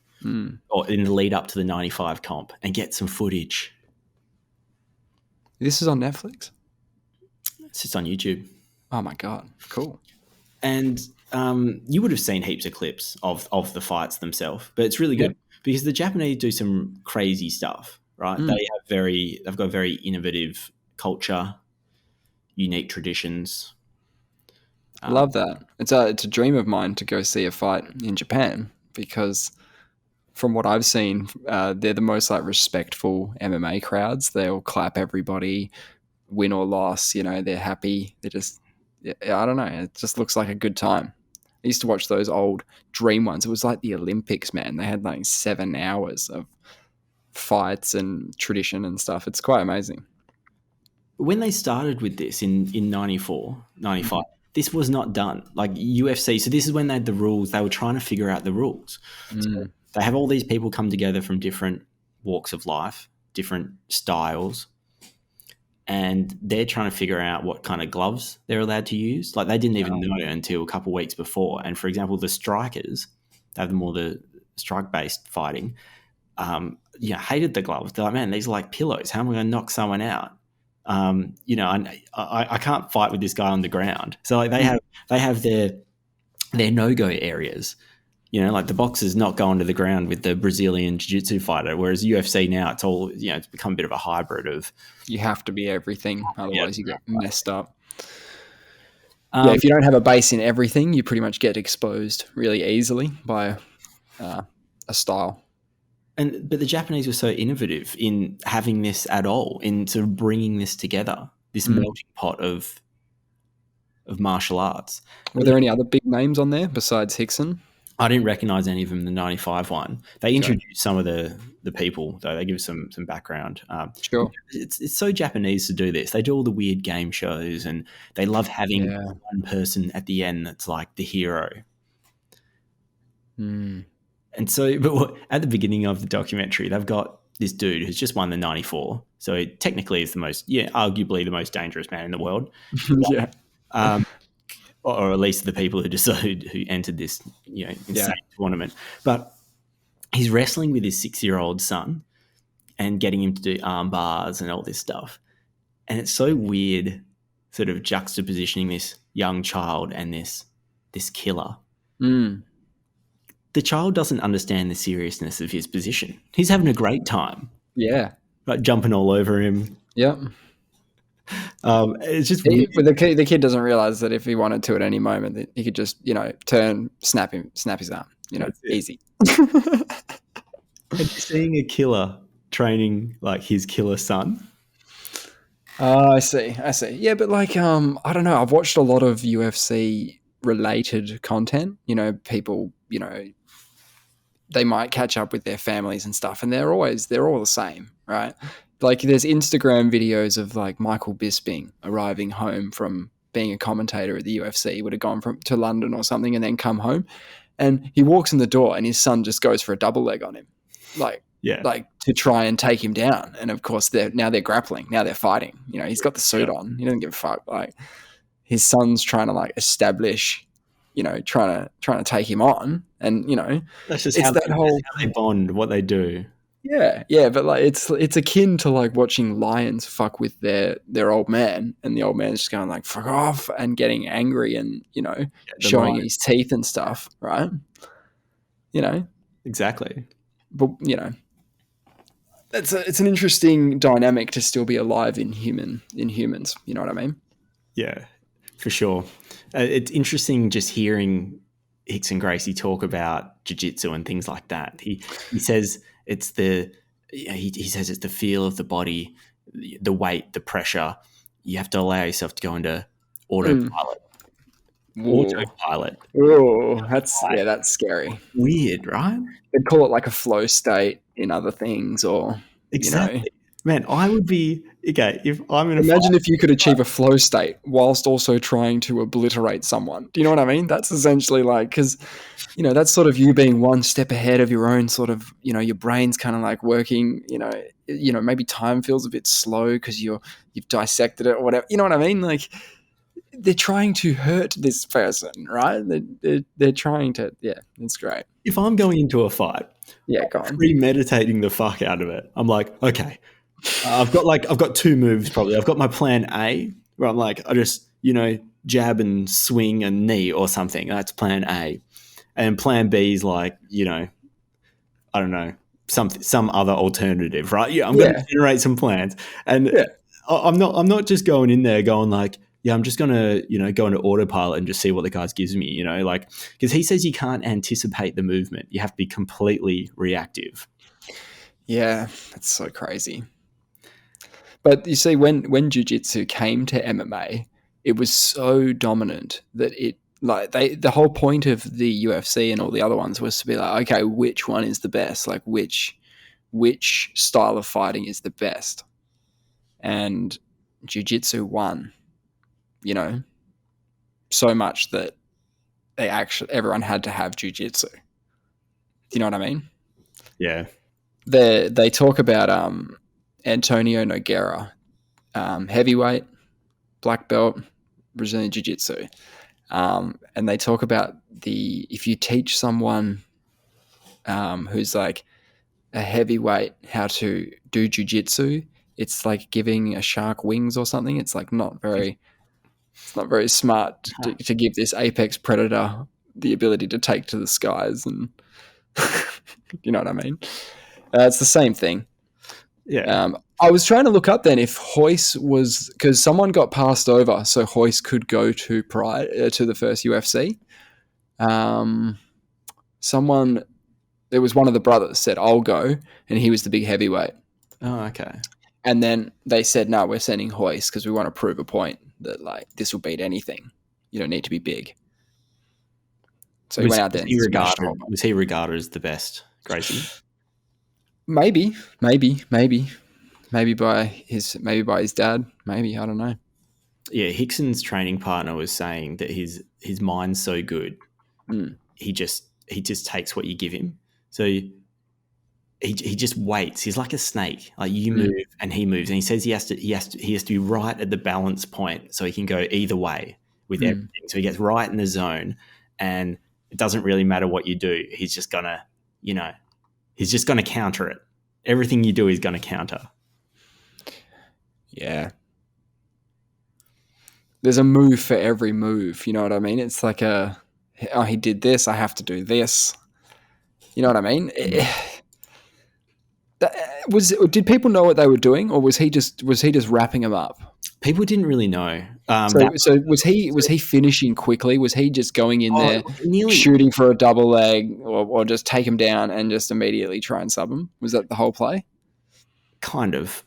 or in the lead up to the 95 comp and get some footage. This is on Netflix? It's just on YouTube. Oh, my God. Cool. And you would have seen heaps of clips of the fights themselves, but it's really good because the Japanese do some crazy stuff, right? They've got very innovative culture, unique traditions. Love that. It's a dream of mine to go see a fight in Japan because from what I've seen, they're the most respectful MMA crowds. They'll clap everybody, win or loss. They're happy. They're just, I don't know. It just looks like a good time. I used to watch those old dream ones. It was like the Olympics, man. They had 7 hours of fights and tradition and stuff. It's quite amazing. When they started with this in 94, 95, this was not done. Like UFC, so this is when they had the rules. They were trying to figure out the rules. So they have all these people come together from different walks of life, different styles, and they're trying to figure out what kind of gloves they're allowed to use. They didn't even know until a couple of weeks before. And for example, the strikers, they have more the strike-based fighting, hated the gloves. They're like, man, these are like pillows. How am I going to knock someone out? I can't fight with this guy on the ground. So they have their no-go areas. The boxer's not going to the ground with the Brazilian jiu-jitsu fighter, whereas UFC now it's all it's become a bit of a hybrid of you have to be everything, otherwise you get messed up. If you don't have a base in everything, you pretty much get exposed really easily by a style. But the Japanese were so innovative in having this at all, in sort of bringing this together, this melting pot of martial arts. Were there any other big names on there besides Hickson? I didn't recognize any of them in the 95 one. They introduced some of the people, though. They give some background. Sure. It's so Japanese to do this. They do all the weird game shows, and they love having one person at the end that's like the hero. And so, but at the beginning of the documentary, they've got this dude who's just won the 94. So he technically is arguably the most dangerous man in the world. Or at least the people who entered this, insane tournament. But he's wrestling with his 6-year-old son and getting him to do arm bars and all this stuff. And it's so weird, sort of juxtapositioning this young child and this killer. The child doesn't understand the seriousness of his position. He's having a great time. Yeah. Jumping all over him. Yep. It's just weird. The kid doesn't realize that if he wanted to at any moment, that he could just, turn, snap his arm, easy. And seeing a killer training his killer son. I see. Yeah, but I don't know. I've watched a lot of UFC related content. People, they might catch up with their families and stuff, and they're all the same, right? There's Instagram videos of Michael Bisping arriving home from being a commentator at the UFC, would have gone to London or something and then come home. And he walks in the door and his son just goes for a double leg on him, like to try and take him down. And of course they're grappling, now they're fighting. He's got the suit on. He doesn't give a fuck. Like his son's trying to like establish, trying to take him on. And that's just how they bond, what they do. Yeah, but like it's akin to like watching lions fuck with their old man, and the old man's just going like fuck off and getting angry and showing his teeth and stuff, right? Exactly. But it's an interesting dynamic to still be alive in humans. You know what I mean? Yeah, for sure. It's interesting just hearing Hickson Gracie talk about jiu-jitsu and things like that. He says it's he says it's the feel of the body, the weight, the pressure. You have to allow yourself to go into autopilot. Autopilot. Oh, that's scary. Weird, right? They'd call it like a flow state in other things, or exactly. Man, I would be okay if I'm in a imagine if you could achieve a flow state whilst also trying to obliterate someone. Do you know what I mean? That's essentially like, because that's sort of you being one step ahead of your own sort of, your brain's kind of like working, maybe time feels a bit slow because you've dissected it or whatever. You know what I mean? Like they're trying to hurt this person, right? They're trying to, it's great. If I'm going into a fight, go on. Premeditating the fuck out of it. I'm like, okay, I've got two moves probably. I've got my plan A where I'm like, I just, jab and swing a knee or something. That's plan A. And plan B is like, I don't know, some other alternative, right? Yeah, I'm going to generate some plans. And I'm not just going in there going like, I'm just going to, go into autopilot and just see what the guy gives me, like, because he says you can't anticipate the movement. You have to be completely reactive. Yeah, that's so crazy. But you see, when jiu-jitsu came to MMA, it was so dominant that the whole point of the UFC and all the other ones was to be like, okay, which one is the best? Like which style of fighting is the best? And jiu-jitsu won, so much that everyone had to have jiu-jitsu. Do you know what I mean? Yeah. They talk about Antonio Nogueira, heavyweight, black belt, Brazilian jiu-jitsu. And they talk about if you teach someone who's like a heavyweight how to do jiu-jitsu, it's like giving a shark wings or something. It's like not very smart to give this apex predator the ability to take to the skies, and you know what I mean? It's the same thing. Yeah. I was trying to look up then if Hoist was, because someone got passed over, so Hoist could go to the first UFC. There was one of the brothers said, I'll go, and he was the big heavyweight. Oh, okay. And then they said, no, we're sending Hoist because we want to prove a point that like this will beat anything. You don't need to be big. So he went out there. Was he regarded as the best, Gracie? Maybe by his dad. Maybe, I don't know. Yeah, Hickson's training partner was saying that his mind's so good, he just takes what you give him. So he just waits. He's like a snake. Like you move and he moves, and he says he has to be right at the balance point so he can go either way with everything. So he gets right in the zone, and it doesn't really matter what you do. He's just gonna counter it. Everything you do is gonna counter. Yeah. There's a move for every move. You know what I mean? It's like he did this, I have to do this. You know what I mean? Did people know what they were doing, or was he just wrapping them up? People didn't really know. So was he finishing quickly? Was he just going in there, shooting for a double leg, or just take him down and just immediately try and sub him? Was that the whole play? Kind of.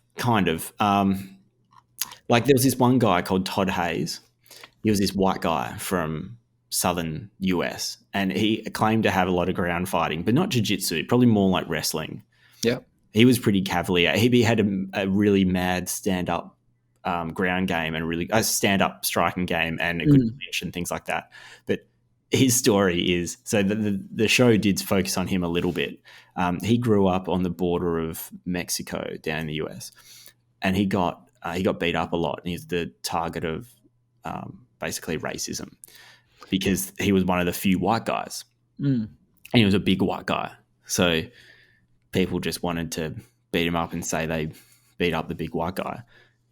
Like there was this one guy called Todd Hayes. He was this white guy from southern US, and he claimed to have a lot of ground fighting, but not jiu-jitsu, probably more like wrestling. Yeah. He was pretty cavalier. He had a really mad stand-up ground game and a really stand-up striking game and a good clinch and things like that. But his story is, so the show did focus on him a little bit. He grew up on the border of Mexico down in the US, and he got beat up a lot, and he's the target of basically racism because he was one of the few white guys, and he was a big white guy. So people just wanted to beat him up and say they beat up the big white guy.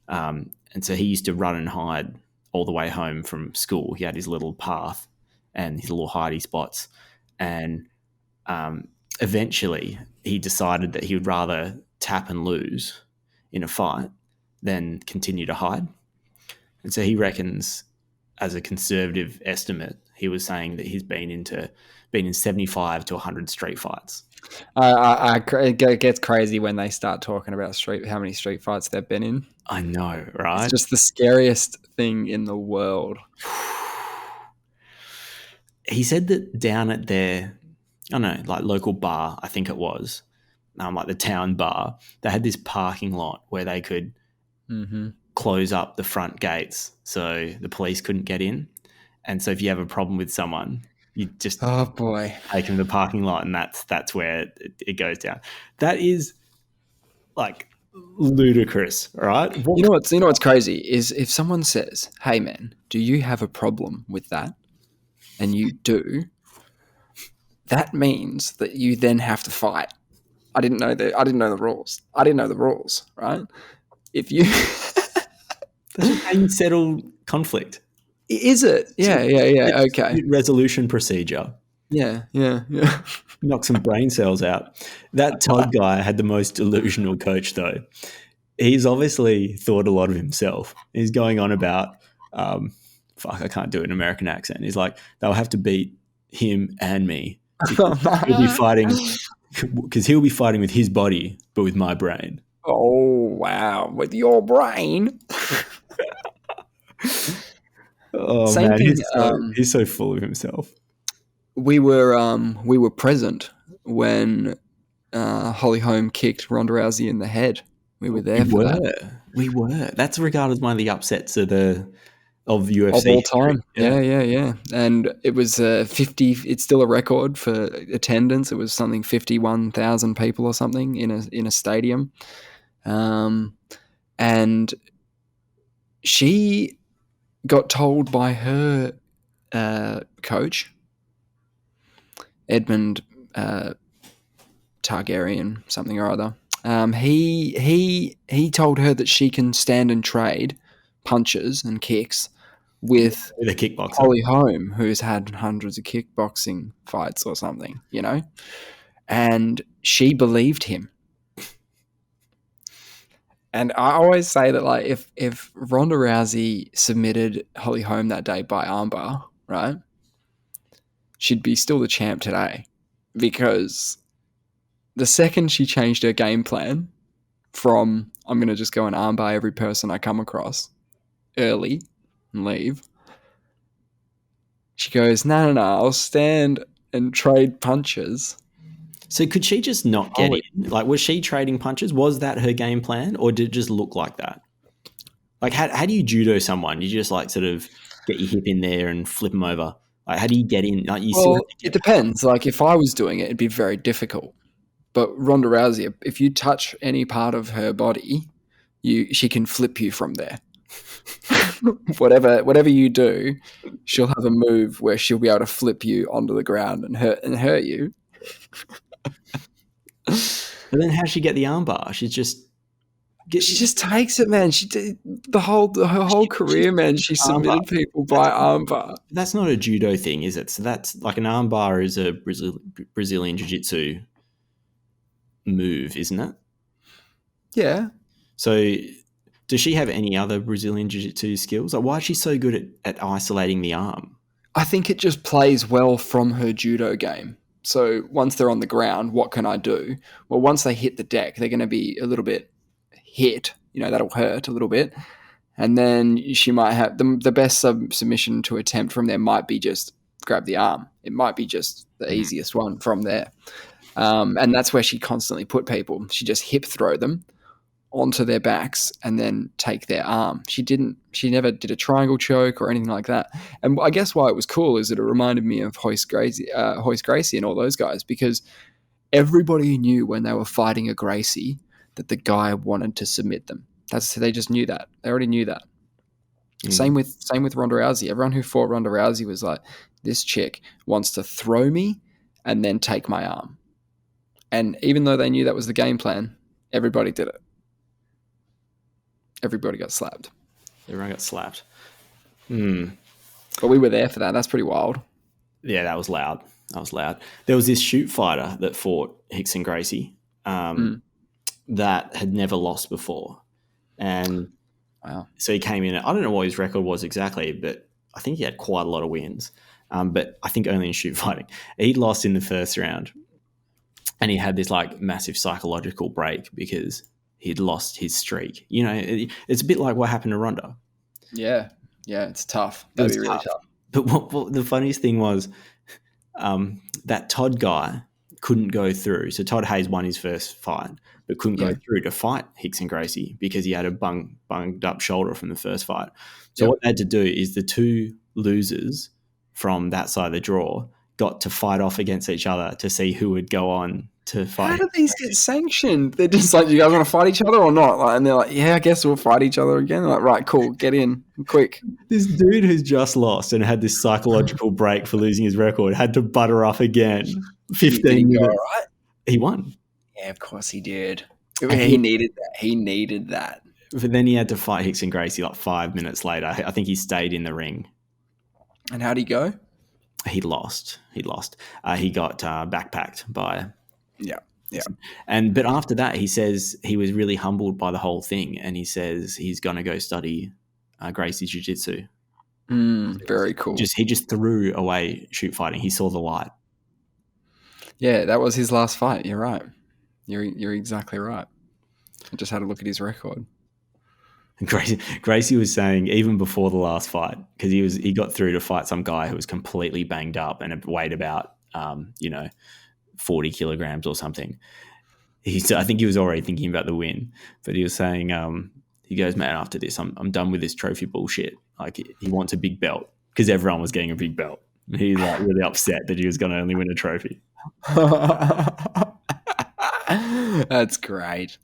And so he used to run and hide all the way home from school. He had his little path and his little hidey spots. And eventually he decided that he would rather tap and lose in a fight than continue to hide. And so he reckons, as a conservative estimate, he was saying that he's been in 75 to 100 street fights. It gets crazy when they start talking about how many street fights they've been in. I know, right? It's just the scariest thing in the world. He said that down at their, I don't know, like local bar, I think it was, like the town bar, they had this parking lot where they could close up the front gates so the police couldn't get in. And so if you have a problem with someone, you just take them to the parking lot, and that's where it goes down. That is like ludicrous, right? You know what's crazy is if someone says, "Hey man, do you have a problem with that?" and you do, that means that you then have to fight. I didn't know the rules, right? If you that's how you settle conflict. Is it? Yeah. Okay. Resolution procedure. Yeah. Knock some brain cells out. That Todd guy had the most delusional coach, though. He's obviously thought a lot of himself. He's going on about, I can't do an American accent. He's like, they'll have to beat him and me. He'll be fighting because he'll be fighting with his body, but with my brain. Oh, wow. With your brain. Oh, same man, thing, he's so full of himself. We were present when Holly Holm kicked Ronda Rousey in the head. We were there for that. We were. That's regarded as one of the upsets of UFC of all time. Yeah. And it was 50. It's still a record for attendance. It was something 51,000 people or something in a stadium, and she got told by her coach, Edmund Targaryen, something or other. He told her that she can stand and trade punches and kicks with a kickboxer, Holly Holm, who's had hundreds of kickboxing fights or something, and she believed him. And I always say that, like, if Ronda Rousey submitted Holly Holm that day by armbar, right, she'd be still the champ today, because the second she changed her game plan from I'm going to just go and armbar every person I come across early and leave, she goes, no, I'll stand and trade punches. So could she just not get in? Like, was she trading punches? Was that her game plan, or did it just look like that? Like, how do you judo someone? You just like sort of get your hip in there and flip them over. Like, how do you get in? Like, it depends. Like, if I was doing it, it'd be very difficult. But Ronda Rousey, if you touch any part of her body, she can flip you from there. whatever you do, she'll have a move where she'll be able to flip you onto the ground and hurt you. But then how'd she get the armbar? She just takes it, man. She did her whole career, man. She submitted people by armbar. That's not a judo thing, is it? So that's like an armbar is a Brazilian jiu-jitsu move, isn't it? Yeah. So does she have any other Brazilian jiu-jitsu skills? Like, why is she so good at isolating the arm? I think it just plays well from her judo game. So once they're on the ground, what can I do? Well, once they hit the deck, they're going to be a little bit hit. That'll hurt a little bit. And then she might have the best submission to attempt from there might be just grab the arm. It might be just the easiest one from there. And that's where she constantly put people. She just hip throw them onto their backs and then take their arm. She never did a triangle choke or anything like that. And I guess why it was cool is that it reminded me of Hoist Gracie and all those guys, because everybody knew when they were fighting a Gracie that the guy wanted to submit them. They just knew that. They already knew that. Same with Ronda Rousey. Everyone who fought Ronda Rousey was like, this chick wants to throw me and then take my arm. And even though they knew that was the game plan, everybody did it. Everybody got slapped. Everyone got slapped. But we were there for that. That's pretty wild. Yeah, that was loud. There was this shoot fighter that fought Hickson Gracie that had never lost before. And wow. So he came in. I don't know what his record was exactly, but I think he had quite a lot of wins. But I think only in shoot fighting. He'd lost in the first round. And he had this like massive psychological break because he'd lost his streak. You know, it's a bit like what happened to Ronda. Yeah, it's tough. That'd be really tough. But what the funniest thing was that Todd guy couldn't go through. So Todd Hayes won his first fight, but couldn't go through to fight Hickson Gracie because he had a bunged up shoulder from the first fight. So what they had to do is the two losers from that side of the draw got to fight off against each other to see who would go on to fight. How do these get sanctioned? They're just like, you guys want to fight each other or not? Like, and they're like, yeah, I guess we'll fight each other again. They're like, right, cool, get in, quick. This dude who's just lost and had this psychological break for losing his record had to butter up again. 15 minutes. Right? He won. Yeah, of course he did. He needed that. He needed that. But then he had to fight Hickson Gracie like 5 minutes later. I think he stayed in the ring. And how'd he go? He lost. He got backpacked by. Yeah. But after that, he says he was really humbled by the whole thing, and he says he's going to go study Gracie Jiu-Jitsu. Very cool. He just threw away shoot fighting. He saw the light. Yeah, that was his last fight. You're right. You're exactly right. I just had a look at his record. Gracie was saying even before the last fight, because he got through to fight some guy who was completely banged up and weighed about 40 kilograms or something. I think he was already thinking about the win, but he was saying he goes, man, after this I'm done with this trophy bullshit. Like he wants a big belt because everyone was getting a big belt. He's like really upset that he was going to only win a trophy. That's great.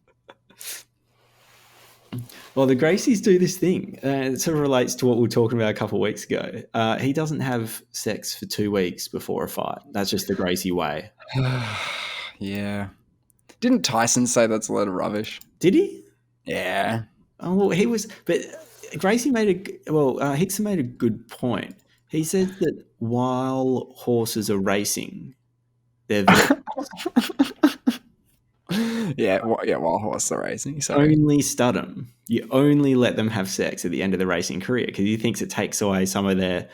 Well, the Gracies do this thing. It sort of relates to what we were talking about a couple of weeks ago. He doesn't have sex for 2 weeks before a fight. That's just the Gracie way. Yeah. Didn't Tyson say that's a load of rubbish? Did he? Yeah. Oh, well, he was. But Hickson made a good point. He said that while horses are racing, they're while horses are racing. So only stud them. You only let them have sex at the end of the racing career because he thinks it takes away some of their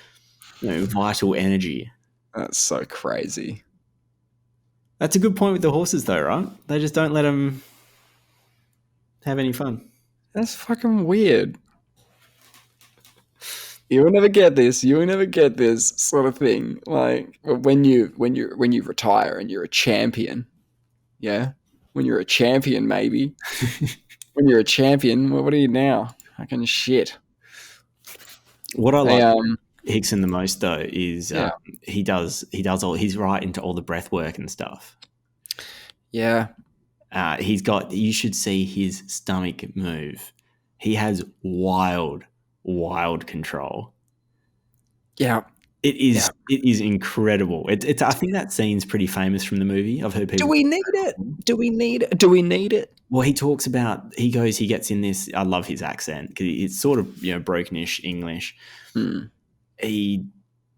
vital energy. That's so crazy. That's a good point with the horses though, right? They just don't let them have any fun. That's fucking weird. You'll never get this. You'll never get this sort of thing. Like when you retire and you're a champion, yeah. When you're a champion, maybe. When you're a champion, what are you now? Fucking shit. What I like Hickson the most though is he does all. He's right into all the breath work and stuff. Yeah. You should see his stomach move. He has wild control. Yeah. It is incredible. It's I think that scene's pretty famous from the movie. I've heard people. Do we need it? Well, he talks about he gets in this. I love his accent because it's sort of brokenish English. He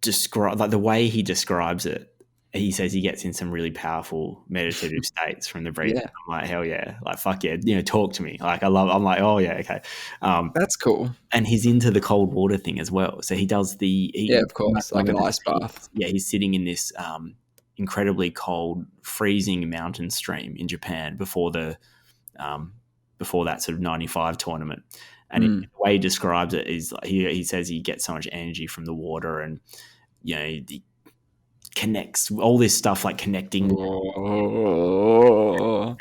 describes the way he describes it. He says he gets in some really powerful meditative states from the breathing. Yeah. I'm like, hell yeah, like fuck yeah, talk to me. Like I'm like, oh yeah, okay. That's cool. And he's into the cold water thing as well. So he does of course, like an ice bath. He's sitting in this incredibly cold, freezing mountain stream in Japan before that sort of 95 tournament. And the way he describes it is like, he says he gets so much energy from the water, and he connects all this stuff like connecting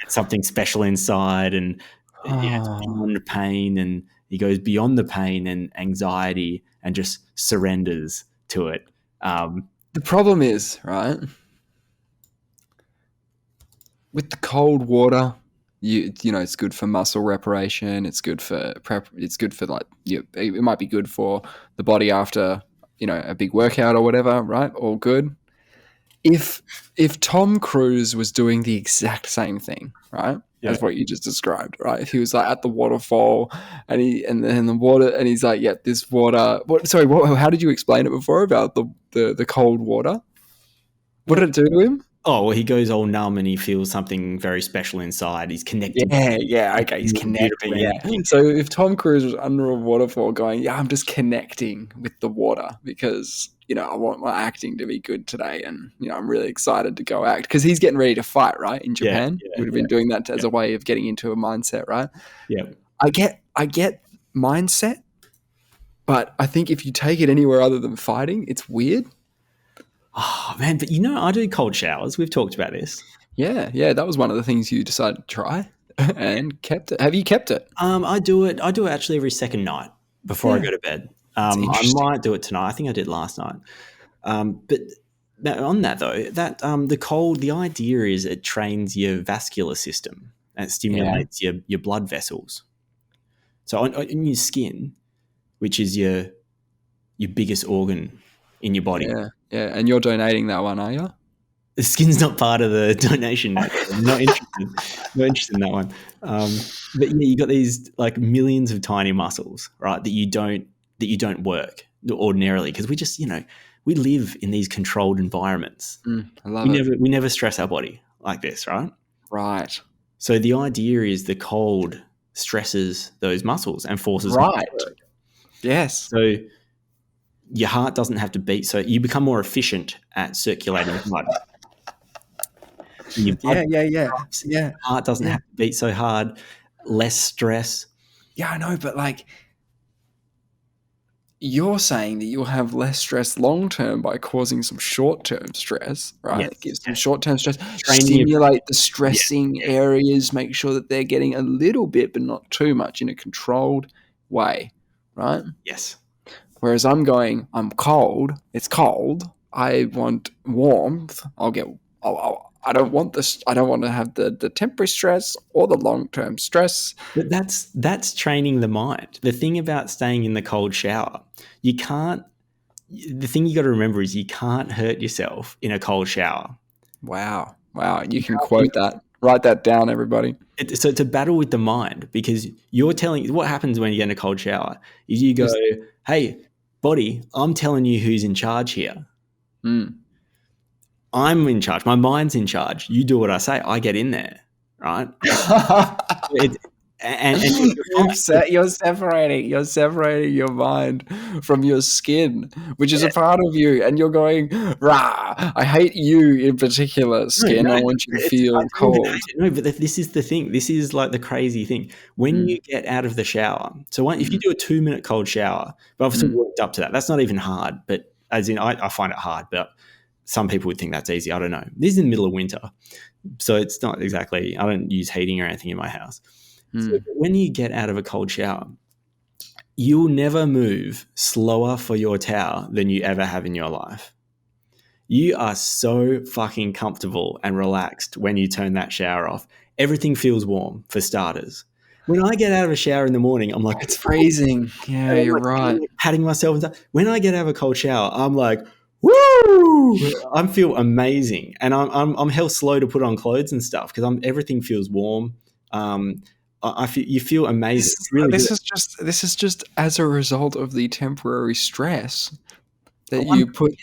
something special inside, and It's beyond pain, and he goes beyond the pain and anxiety and just surrenders to it. The problem is, right, with the cold water, you know it's good for muscle reparation. It's good for It's good for it might be good for the body after a big workout or whatever, right? All good. If Tom Cruise was doing the exact same thing, right, as what you just described, right? If he was like at the waterfall and then the water, and he's like, yeah, this water. How did you explain it before about the cold water? What did it do to him? Oh, well, he goes all numb and he feels something very special inside. He's connected. Yeah, okay, he's connecting. Yeah. So if Tom Cruise was under a waterfall going, yeah, I'm just connecting with the water because, I want my acting to be good today and, I'm really excited to go act because he's getting ready to fight, right, in Japan. He would have been doing that as a way of getting into a mindset, right? Yeah. I get mindset, but I think if you take it anywhere other than fighting, it's weird. Oh, man, but I do cold showers. We've talked about this. Yeah, that was one of the things you decided to try and kept it. Have you kept it? I do it actually every second night before I go to bed. I might do it tonight. I think I did last night. But on that though, that the idea is it trains your vascular system and it stimulates your blood vessels. So on your skin, which is your biggest organ in your body. Yeah, and you're donating that one, are you? The skin's not part of the donation. I'm not interested in that one. But you got these like millions of tiny muscles, right? That you don't work ordinarily because we just we live in these controlled environments. I love it. We never stress our body like this, right? Right. So the idea is the cold stresses those muscles and forces them to work. Yes. So your heart doesn't have to beat, so you become more efficient at circulating blood. Yeah. Heart doesn't have to beat so hard, less stress. Yeah, I know, but you're saying that you'll have less stress long term by causing some short term stress, right? Yes. Give some short term stress, stimulate the stressing areas, make sure that they're getting a little bit, but not too much, in a controlled way, right? Yes. Whereas I'm cold. It's cold. I want warmth. I don't want this. I don't want to have the temporary stress or the long-term stress. But that's training the mind. The thing about staying in the cold shower, the thing you got to remember is you can't hurt yourself in a cold shower. Wow. You can quote that. Write that down, everybody. So it's a battle with the mind because you're telling what happens when you get in a cold shower is you go, hey, body, I'm telling you who's in charge here. I'm in charge. My mind's in charge. You do what I say. I get in there, right? And you're separating your mind from your skin, which is a part of you, and you're going, rah, I hate you in particular, skin. I want you to feel cold. No, but this is the thing. This is like the crazy thing. When you get out of the shower, so if you do a 2-minute cold shower, but I've sort of worked up to that. That's not even hard, but as in I find it hard, but some people would think that's easy. I don't know. This is in the middle of winter, so it's not exactly, I don't use heating or anything in my house. So when you get out of a cold shower, you'll never move slower for your towel than you ever have in your life. You are so fucking comfortable and relaxed when you turn that shower off. Everything feels warm, for starters. When I get out of a shower in the morning, I'm like, it's freezing. Yeah, you're right. Patting myself and stuff. When I get out of a cold shower, I'm like, woo! I feel amazing, and I'm hell slow to put on clothes and stuff because everything feels warm. You feel amazing. This is just as a result of the temporary stress that you put.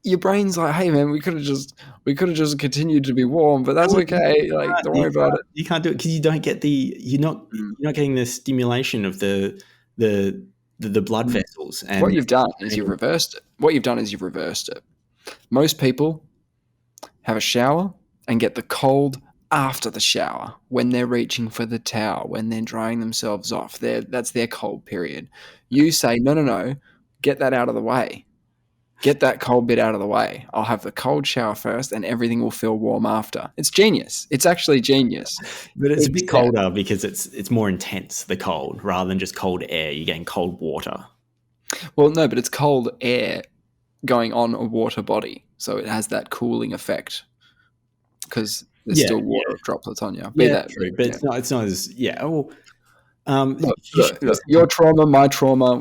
Your brain's like, hey man, we could have just continued to be warm, but that's okay. Like, don't worry about it. You can't do it because you don't get you're not getting the stimulation of the blood vessels. And what you've done is you've reversed it. Most people have a shower and get the cold after the shower when they're reaching for the towel, when they're drying themselves off. That's their cold period. You say, no, get that out of the way. Get that cold bit out of the way. I'll have the cold shower first and everything will feel warm after. It's genius. It's actually genius. But it's a bit colder because it's more intense, the cold, rather than just cold air. You're getting cold water. Well, no, but it's cold air going on a water body. So it has that cooling effect because there's still water droplets on you. True. But it's not as, well... look, your trauma, my trauma,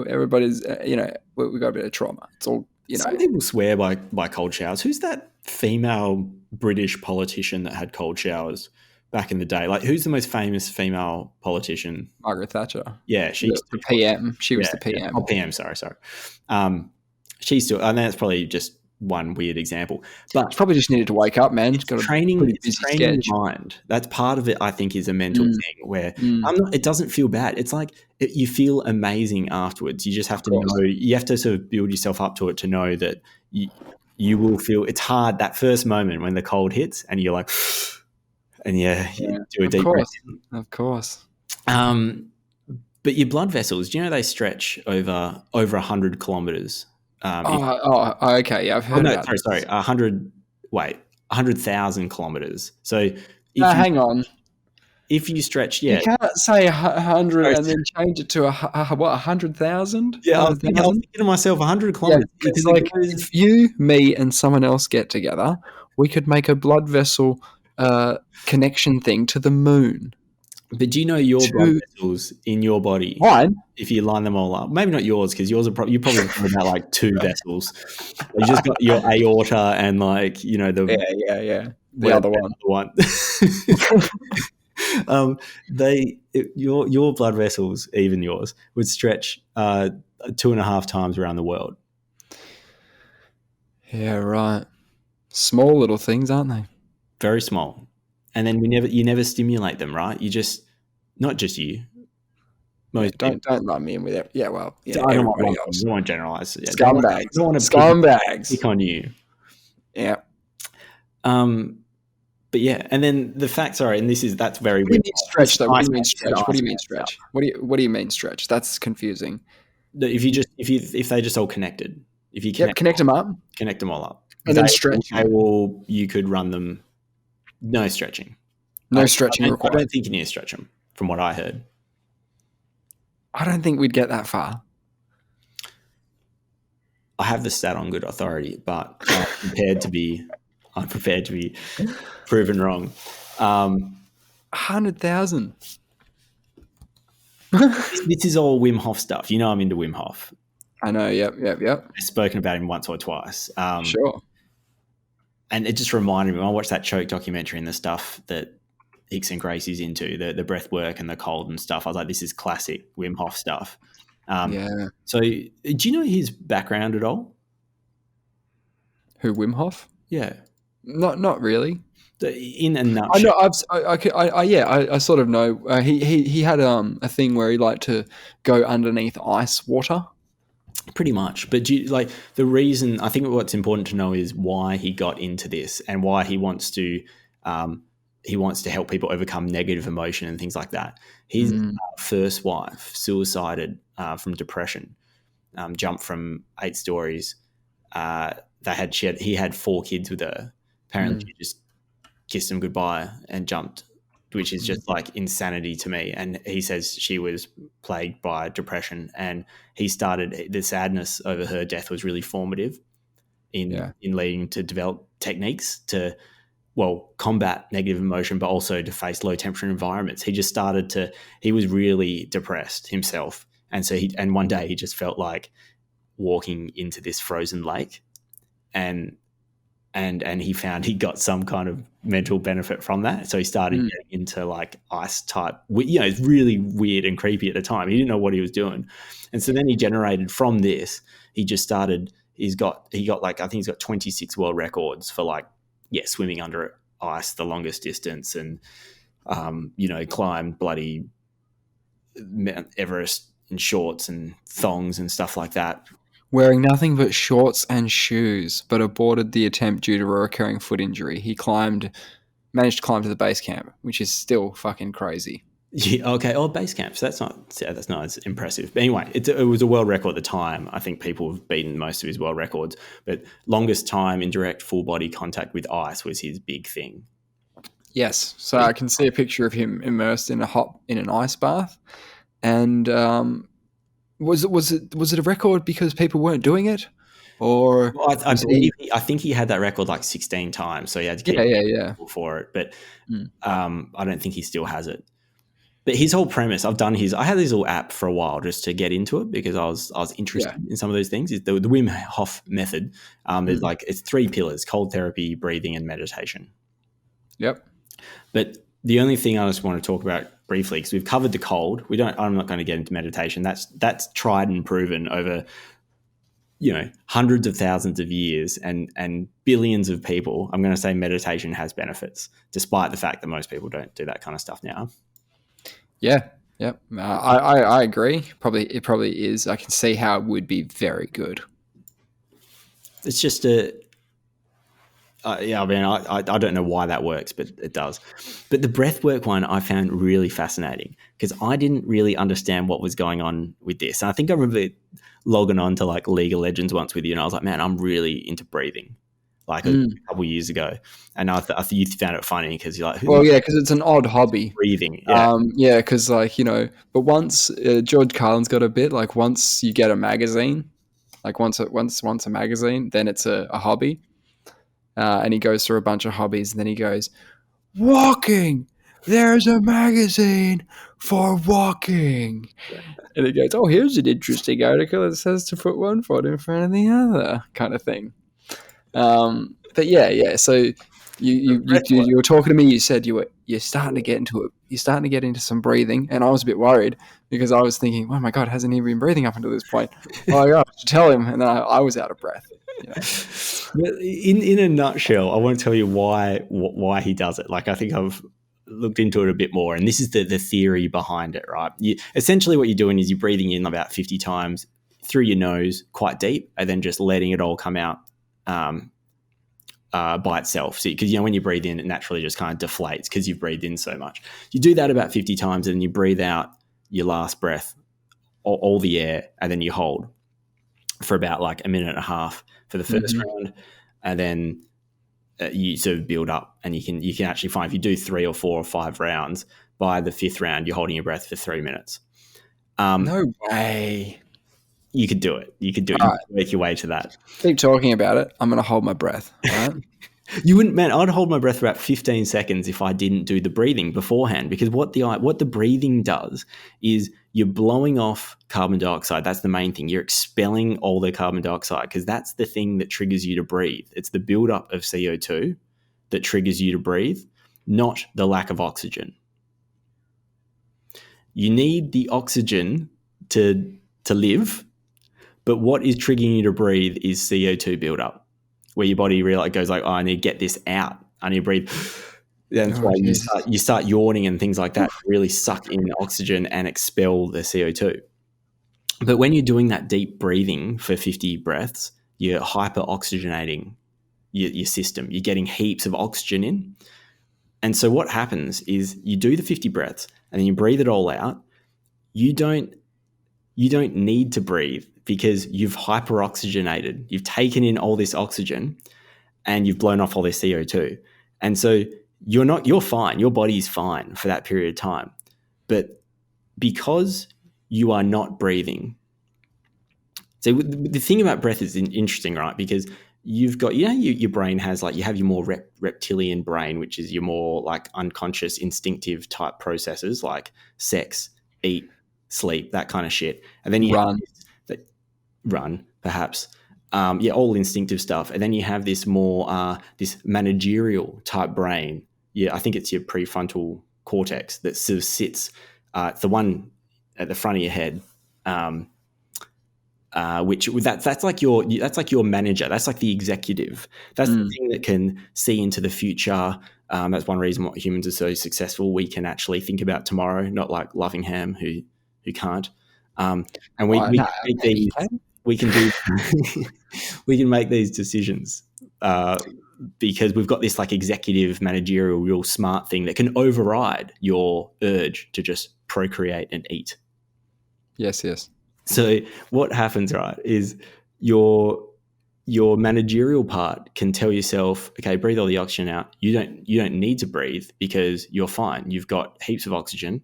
everybody's, we got a bit of trauma. It's all, Some people swear by cold showers. Who's that female British politician that had cold showers back in the day? Like, who's the most famous female politician? Margaret Thatcher. Yeah, she's the PM. She was the PM. Yeah. Oh, PM, sorry. She's still, and that's probably just one weird example. But she probably just needed to wake up, man. She's got training your mind. That's part of it, I think, is a mental thing where it doesn't feel bad. It's like you feel amazing afterwards. You just have to know, you have to sort of build yourself up to it to know that you will feel, it's hard that first moment when the cold hits and you're like, and you do a deep breath. Of course. But your blood vessels, do you know they stretch over 100 kilometers? Okay. Yeah, I've heard about that. Sorry, 100,000 kilometers. So hang on. If you stretch, you can't say 100 and then change it to 100,000. Yeah, I was thinking to myself 100 kilometers. Yeah, it's like if you, me, and someone else get together, we could make a blood vessel connection thing to the moon. But do you know your blood vessels in your body? Mine? If you line them all up, maybe not yours, because yours are you probably have about like 2 vessels. You just got your aorta and the other one. Your blood vessels, even yours, would stretch 2.5 times around the world. Yeah, right. Small little things, aren't they? Very small. And then you never stimulate them, right? You just, not just you. Don't lump me in with it. Yeah, well, I don't want to generalize. Yeah, scumbags. I don't want to scumbags. Pick on you. Yeah. But yeah, and then the fact, and that's very. What do you mean stretch? Though, what do you mean stretch? What do you mean stretch? What do you mean stretch? That's confusing. If they just all connected, if you connect them up, connect them all up, and then stretch. You could run them. No stretching. No stretching required. I don't think you need to stretch them, from what I heard. I don't think we'd get that far. I have the stat on good authority, but I'm prepared to be proven wrong. 100,000. This is all Wim Hof stuff. You know I'm into Wim Hof. I know, yep. I've spoken about him once or twice. Sure. And it just reminded me, when I watched that Choke documentary and the stuff that Hicks and Gracie's into, the breath work and the cold and stuff, I was like, this is classic Wim Hof stuff. So do you know his background at all? Who, Wim Hof? Yeah. Not really. In a nutshell. I sort of know. He had a thing where he liked to go underneath ice water. Pretty much. But the reason, I think what's important to know is why he got into this and why he wants to help people overcome negative emotion and things like that. His first wife suicided from depression, jumped from 8 stories. He had 4 kids with her. Apparently she just kissed him goodbye and jumped, which is just like insanity to me. And he says she was plagued by depression, and he started, the sadness over her death was really formative in leading to develop techniques to, combat negative emotion, but also to face low temperature environments. He just he was really depressed himself. And so one day he just felt like walking into this frozen lake, and he found he got some kind of mental benefit from that. So he started getting into like ice type, it's really weird and creepy at the time. He didn't know what he was doing. And so then he generated from this, he got 26 world records for swimming under ice, the longest distance, and, climbed bloody Mount Everest in shorts and thongs and stuff like that. Wearing nothing but shorts and shoes, but aborted the attempt due to a recurring foot injury. He managed to climb to the base camp, which is still fucking crazy. Yeah, okay. Oh, base camp. So that's not as impressive. But anyway, it was a world record at the time. I think people have beaten most of his world records, but longest time in direct full body contact with ice was his big thing. Yes. So I can see a picture of him immersed in an ice bath, and was it a record because people weren't doing it, or well, I think he had that record like 16 times, so he had to keep for it. But I don't think he still has it. But his whole premise, I had this little app for a while just to get into it because I was interested in some of those things. Is the Wim Hof method. There's it's 3 pillars: cold therapy, breathing, and meditation. Yep. But the only thing I just want to talk about briefly, because we've covered the cold, I'm not going to get into meditation. That's tried and proven over, hundreds of thousands of years and billions of people. I'm going to say meditation has benefits, despite the fact that most people don't do that kind of stuff now. Yeah. Yep. I agree. It probably is. I can see how it would be very good. It's just I don't know why that works, but it does. But the breathwork one I found really fascinating because I didn't really understand what was going on with this. And I think I remember logging on to like League of Legends once with you, and I was like, man, I'm really into breathing. Like a couple years ago, and I think you found it funny because you're like, because it's an odd hobby, breathing. Because but once George Carlin's got a bit like once you get a magazine, like once a magazine, then it's a hobby, and he goes through a bunch of hobbies, and then he goes, walking. There's a magazine for walking, and he goes, oh, here's an interesting article that says to put one foot in front of the other, kind of thing. But yeah. So you were talking to me. You said you're starting to get into it. You're starting to get into some breathing, and I was a bit worried because I was thinking, oh my god, hasn't he been breathing up until this point? Oh my god, I should tell him. And then I was out of breath. In a nutshell, I want to tell you why he does it. Like I think I've looked into it a bit more, and this is the theory behind it, right? Essentially what you're doing is you're breathing in about 50 times through your nose, quite deep, and then just letting it all come out. By itself. So, because when you breathe in, it naturally just kind of deflates because you've breathed in so much. You do that about 50 times, and then you breathe out your last breath, all the air, and then you hold for about like a minute and a half for the first round, and then you sort of build up, and you can actually find if you do 3 or 4 or 5 rounds, by the 5th round, you're holding your breath for 3 minutes. No way. You could do it. You could do it. You could make your way to that. Keep talking about it. I'm going to hold my breath. All right? You wouldn't, man. I'd hold my breath for about 15 seconds if I didn't do the breathing beforehand, because what the breathing does is you're blowing off carbon dioxide. That's the main thing. You're expelling all the carbon dioxide because that's the thing that triggers you to breathe. It's the buildup of CO2 that triggers you to breathe, not the lack of oxygen. You need the oxygen to live. But what is triggering you to breathe is CO2 buildup, where your body really goes like, oh, I need to get this out. I need to breathe. That's why you start yawning and things like that, really suck in oxygen and expel the CO2. But when you're doing that deep breathing for 50 breaths, you're hyper-oxygenating your system. You're getting heaps of oxygen in. And so what happens is you do the 50 breaths and then you breathe it all out. You don't need to breathe because you've hyperoxygenated. You've taken in all this oxygen and you've blown off all this CO2. And so you're fine. Your body is fine for that period of time. But because you are not breathing. So the thing about breath is interesting, right? Because you've got, your brain has you have your more reptilian brain, which is your more like unconscious, instinctive type processes like sex, eat, sleep, that kind of shit. And then you run, perhaps. All instinctive stuff. And then you have this more, this managerial type brain. Yeah, I think it's your prefrontal cortex that sort of sits, it's the one at the front of your head, that's like your manager. That's like the executive. That's the thing that can see into the future. That's one reason why humans are so successful. We can actually think about tomorrow, not like Lovingham who can't. And we make these. we can do we can make these decisions because we've got this like executive managerial real smart thing that can override your urge to just procreate and eat. Yes. So what happens, right, is your managerial part can tell yourself, okay, breathe all the oxygen out. You don't need to breathe because you're fine. You've got heaps of oxygen.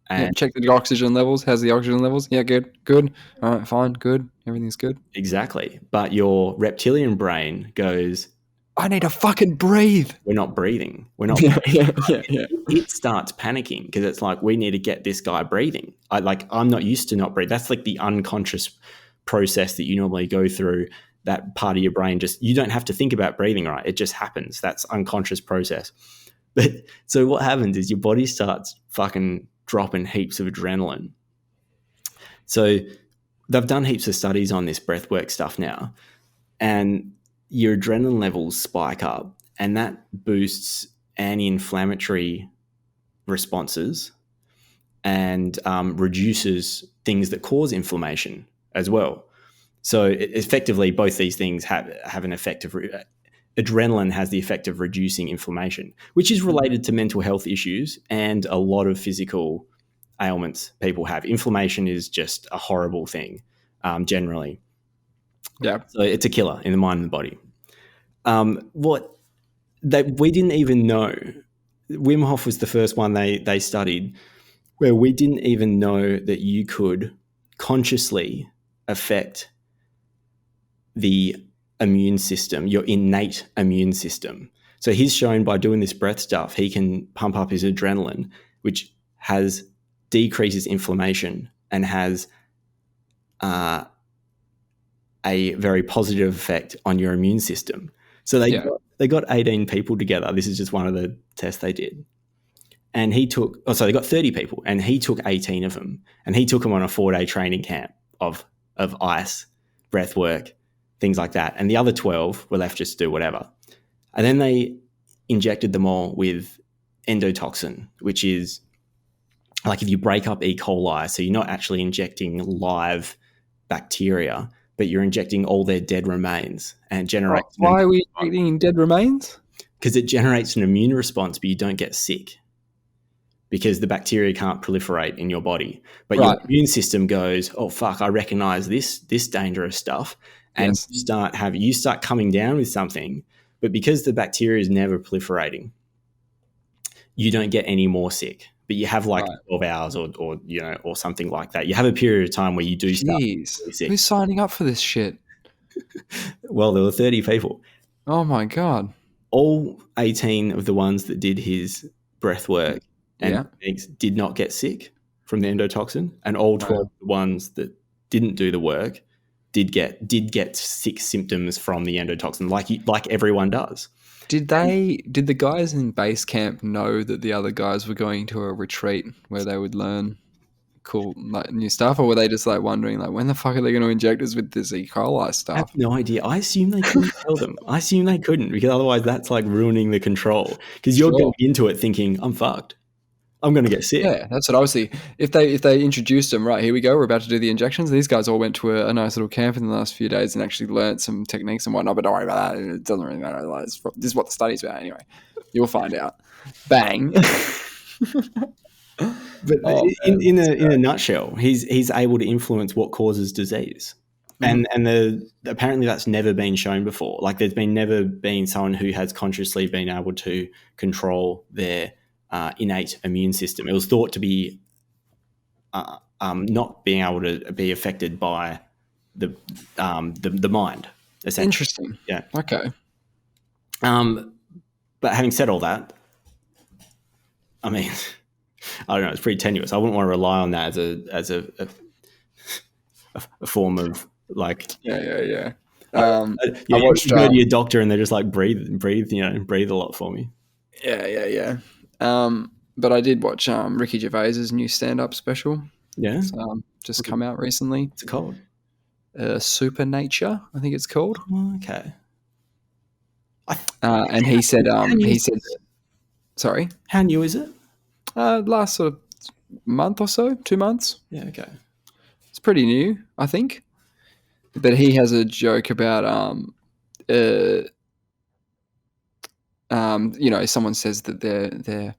And check the oxygen levels. How's the oxygen levels? Yeah, good. All right, fine, good. Everything's good. Exactly. But your reptilian brain goes, I need to fucking breathe. We're not breathing. We're not breathing. Yeah. It starts panicking because it's like, we need to get this guy breathing. I'm not used to not breathe. That's like the unconscious process that you normally go through. That part of your brain you don't have to think about breathing, right? It just happens. That's unconscious process. But so what happens is your body starts fucking dropping heaps of adrenaline. So they've done heaps of studies on this breathwork stuff now, and your adrenaline levels spike up, and that boosts anti-inflammatory responses and reduces things that cause inflammation as well. So effectively, both these things have an effect of adrenaline has the effect of reducing inflammation, which is related to mental health issues and a lot of physical ailments people have. Inflammation is just a horrible thing, generally. Yeah. So it's a killer in the mind and the body. We didn't even know. Wim Hof was the first one they studied where we didn't even know that you could consciously affect the immune system, your innate immune system. So he's shown by doing this breath stuff, he can pump up his adrenaline, which decreases inflammation and has a very positive effect on your immune system. So they got 18 people together. This is just one of the tests they did. And they got 30 people, and he took 18 of them, and he took them on a 4-day training camp of ice, breath work, things like that. And the other 12 were left just to do whatever. And then they injected them all with endotoxin, which is like if you break up E. coli, so you're not actually injecting live bacteria, but you're injecting all their dead remains, and it generates. Why are we injecting dead remains? Because it generates an immune response, but you don't get sick because the bacteria can't proliferate in your body. But your immune system goes, oh fuck, I recognize this dangerous stuff, and you start coming down with something, but because the bacteria is never proliferating, you don't get any more sick. But you have 12 hours or something like that. You have a period of time where you do start really sick. Who's signing up for this shit? Well, there were 30 people. Oh my God. All 18 of the ones that did his breath work and techniques did not get sick from the endotoxin, and all 12 of the ones that didn't do the work did get sick symptoms from the endotoxin, like everyone does. Did the guys in base camp know that the other guys were going to a retreat where they would learn cool new stuff, or were they just wondering when the fuck are they going to inject us with this E. coli stuff? I have no idea. I assume they couldn't tell them. I assume they couldn't, because otherwise that's ruining the control, because you're going into it thinking, I'm fucked. I'm going to get sick. Yeah, that's what I was thinking. If they introduced them, right, here we go, we're about to do the injections. These guys all went to a nice little camp in the last few days and actually learnt some techniques and whatnot, but don't worry about that. It doesn't really matter. This is what the study's about anyway. You'll find out. Bang. But in a nutshell, he's able to influence what causes disease. And apparently that's never been shown before. There's never been someone who has consciously been able to control their innate immune system. It was thought to be not being able to be affected by the mind. Interesting. Yeah. Okay. But having said all that, I mean, I don't know. It's pretty tenuous. I wouldn't want to rely on that as a form of Yeah. I watched. You go to your doctor and they're just breathe a lot for me. Yeah. But I did watch Ricky Gervais's new stand-up special. Yeah. It's just come out recently. What's it called? Supernature, I think it's called. Oh, okay. And he said, sorry? How new is it? Last sort of month or so, 2 months. Yeah, okay. It's pretty new, I think. But he has a joke about someone says that their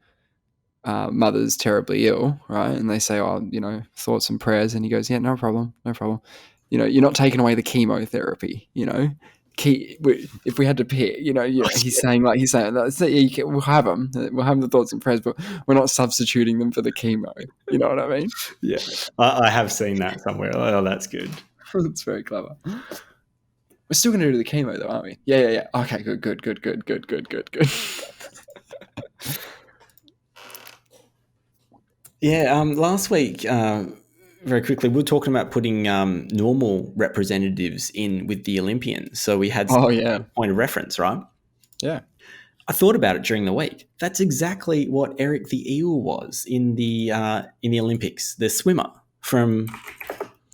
mother's terribly ill, right? And they say, "Oh, thoughts and prayers," and he goes, "Yeah, no problem, no problem. You're not taking away the chemotherapy. If we had to pick, he's saying, we'll have them, the thoughts and prayers, but we're not substituting them for the chemo. You know what I mean?" Yeah, I have seen that somewhere. Oh, that's good. That's very clever. We're still going to do the chemo, though, aren't we? Yeah. Okay, good. Yeah, last week, very quickly, we were talking about putting normal representatives in with the Olympians. So we had some point of reference, right? Yeah. I thought about it during the week. That's exactly what Eric the Eel was in the Olympics, the swimmer from.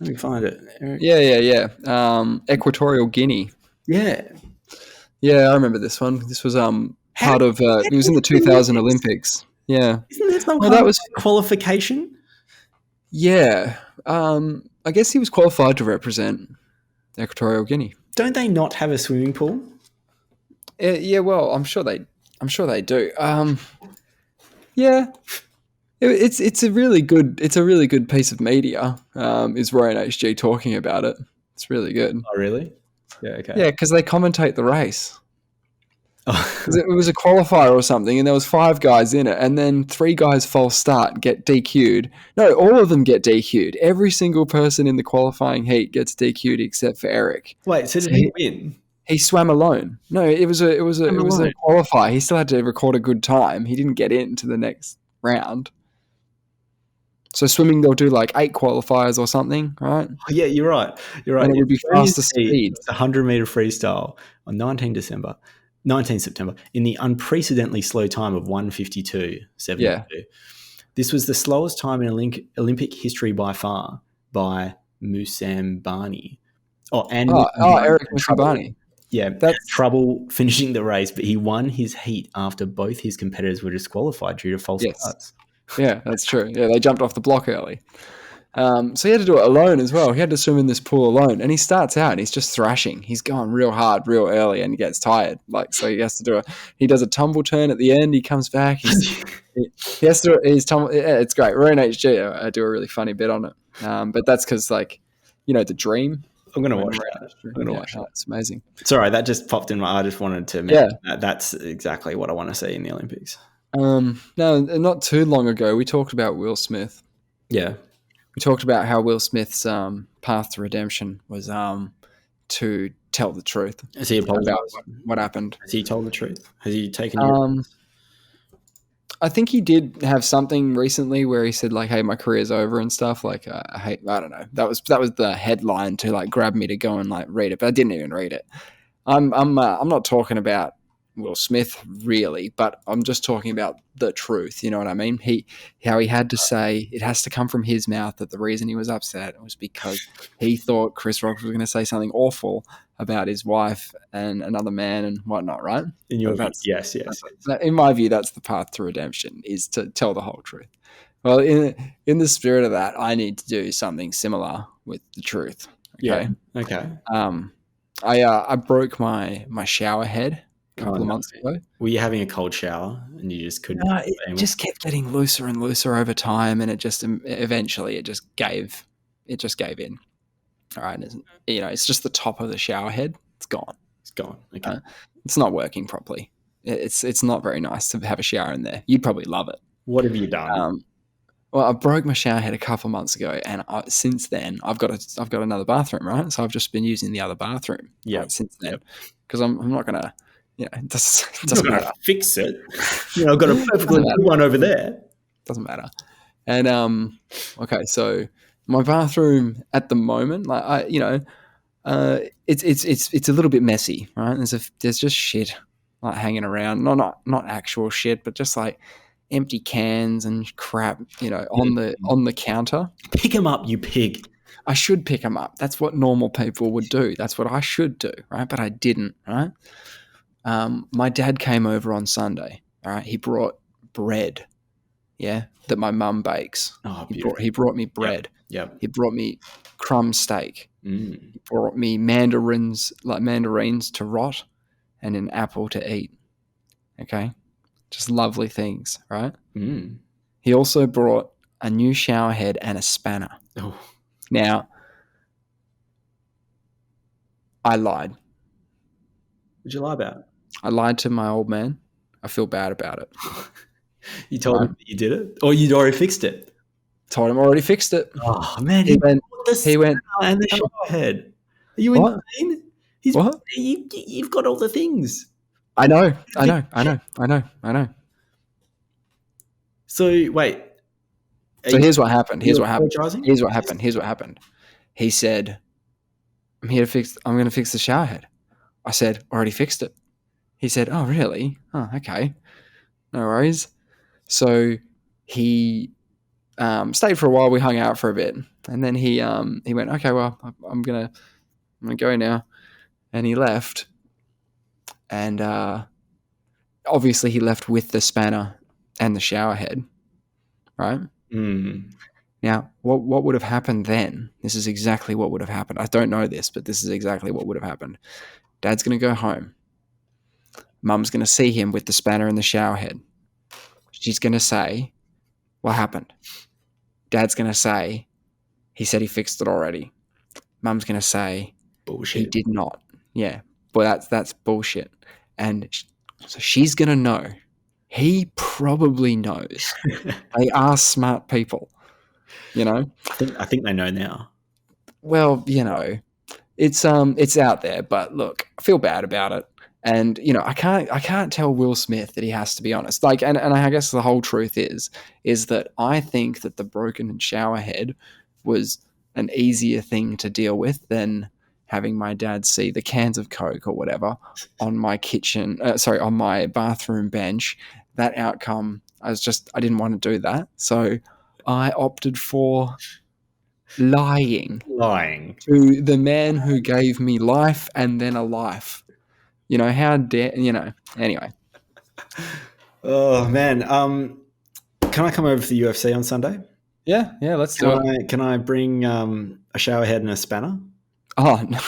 Let me find it. Eric. Yeah. Equatorial Guinea. Yeah. Yeah, I remember this one. This was part of. It was in the 2000 Olympics. Yeah. Isn't there some kind of qualification? Yeah. I guess he was qualified to represent Equatorial Guinea. Don't they not have a swimming pool? Yeah. Well, I'm sure they do. Yeah. It's a really good piece of media. Is Roy and HG talking about it? It's really good. Oh, really? Yeah. Okay. Yeah, because they commentate the race. It was a qualifier or something, and there was 5 guys in it, and then 3 guys false start, get DQ'd. No, all of them get DQ'd. Every single person in the qualifying heat gets DQ'd except for Eric. Wait, so did he win? He swam alone. No, it was a qualifier. He still had to record a good time. He didn't get into the next round. So swimming, they'll do like 8 qualifiers or something, right? Yeah, you're right. And it would be faster speed. It's a 100-meter freestyle on 19 September, in the unprecedentedly slow time of 1:52.72. Yeah. This was the slowest time in Olympic history by far by Musambani. Eric Musambani. Yeah, trouble finishing the race, but he won his heat after both his competitors were disqualified due to false starts. Yeah, that's true. Yeah, they jumped off the block early. So he had to do it alone as well. He had to swim in this pool alone. And he starts out and he's just thrashing. He's going real hard, real early, and he gets tired. So he has to do he does a tumble turn at the end. He comes back. He has to do his tumble. Yeah, it's great. Roy and HG, I do a really funny bit on it. But that's because, the dream. I'm going to watch that. I'm going to watch that. It's amazing. Sorry, that just popped in. I just wanted to mention that's exactly what I want to see in the Olympics. No, not too long ago, we talked about Will Smith. Yeah. We talked about how Will Smith's path to redemption was to tell the truth. Has he apologized about what happened? Has he told the truth? Has he taken I think he did have something recently where he said, hey, my career's over and stuff. I don't know. That was the headline to grab me to go and read it, but I didn't even read it. I'm not talking about Will Smith really, but I'm just talking about the truth. You know what I mean? How he had to say it has to come from his mouth that the reason he was upset was because he thought Chris Rock was going to say something awful about his wife and another man and whatnot, right? In your view, yes. In my view, that's the path to redemption, is to tell the whole truth. Well, in the spirit of that, I need to do something similar with the truth. Okay? Yeah. Okay. I broke my shower head a couple of months ago. Were you having a cold shower and you just couldn't? No, it just kept getting looser and looser over time, and it just eventually it just gave in. All right, it's just the top of the shower head. It's gone. Okay. It's not working properly. It's not very nice to have a shower in there. You'd probably love it. What have you done? Well, I broke my shower head a couple of months ago, and since then I've got another bathroom, right? So I've just been using the other bathroom. Yeah. Since then, because I'm not gonna. It doesn't matter. Fix it. I've got a perfectly good one over there. Doesn't matter. And okay, so my bathroom at the moment, it's a little bit messy, right? There's just shit hanging around, not actual shit, but just empty cans and crap, on the counter. Pick them up, you pig. I should pick them up. That's what normal people would do. That's what I should do, right? But I didn't, right? My dad came over on Sunday. All right, he brought bread that my mum bakes. Oh, He brought me bread. Yep. He brought me crumb steak. Mm. He brought me mandarins to rot and an apple to eat. Okay? Just lovely things, right? Mm. He also brought a new shower head and a spanner. Oh. Now, I lied. What'd you lie about? I lied to my old man. I feel bad about it. You told him that you did it? Or you'd already fixed it? Told him I already fixed it. Oh, man. He went, and the shower head. Are you what? insane? What? You've got all the things. I know. So, wait. So here's what happened. Here's what happened. He said, I'm going to fix the shower head. I said, already fixed it. He said, oh, really? Oh, okay. No worries. So he stayed for a while. We hung out for a bit. And then he went, okay, well, I'm going to go now. And he left. And obviously he left with the spanner and the shower head, right? Mm. Now, what would have happened then? This is exactly what would have happened. I don't know this, but this is exactly what would have happened. Dad's going to go home. Mum's going to see him with the spanner and the shower head. She's going to say, what happened? Dad's going to say, he said he fixed it already. Mum's going to say, bullshit. He did not. Yeah, but that's bullshit. And so she's going to know. He probably knows. They are smart people, you know? I think they know now. Well, you know, it's out there, but look, I feel bad about it. And, you know, I can't tell Will Smith that he has to be honest. Like, and I guess the whole truth is that I think that the broken shower head was an easier thing to deal with than having my dad see the cans of Coke or whatever on my on my bathroom bench. That outcome, I didn't want to do that. So I opted for lying to the man who gave me life and then a life. You know, how dare, you know, anyway. Oh, man. Can I come over to the UFC on Sunday? Yeah, let's do it. Can I bring a shower head and a spanner? Oh, no.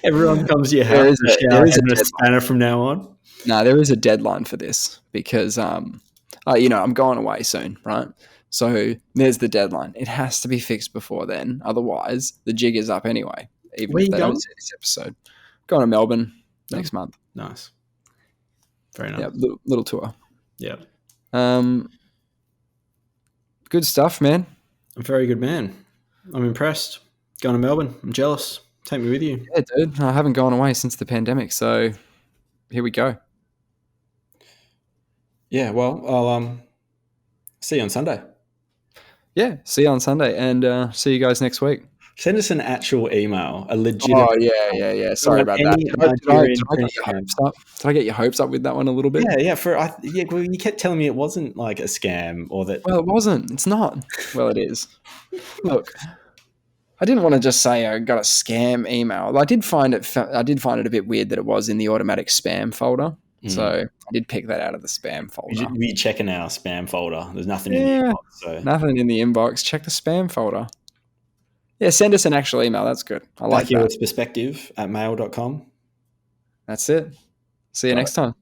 Everyone comes to your house with a shower head and a spanner from now on? No, there is a deadline for this because, you know, I'm going away soon, right? So there's the deadline. It has to be fixed before then. Otherwise, the jig is up anyway, even if they don't see this episode. Going to Melbourne next month. Nice. Very nice. Yeah, little tour. Yeah. Good stuff, man. A very good man. I'm impressed. Going to Melbourne. I'm jealous. Take me with you. Yeah, dude. I haven't gone away since the pandemic, so here we go. Yeah, well, I'll see you on Sunday. Yeah, see you on Sunday, and see you guys next week. Send us an actual email, a legitimate. Oh yeah. Sorry about that. Did I get your hopes up with that one a little bit? Yeah. Well, you kept telling me it wasn't like a scam or that. Well, it wasn't. It's not. Well, it is. Look, I didn't want to just say I got a scam email. I did find it a bit weird that it was in the automatic spam folder. So I did pick that out of the spam folder. We're checking our spam folder. There's nothing in the inbox. So. Nothing in the inbox. Check the spam folder. Yeah, send us an actual email. That's good. I like that. Vacuous Perspective @mail.com. That's it. See you next time.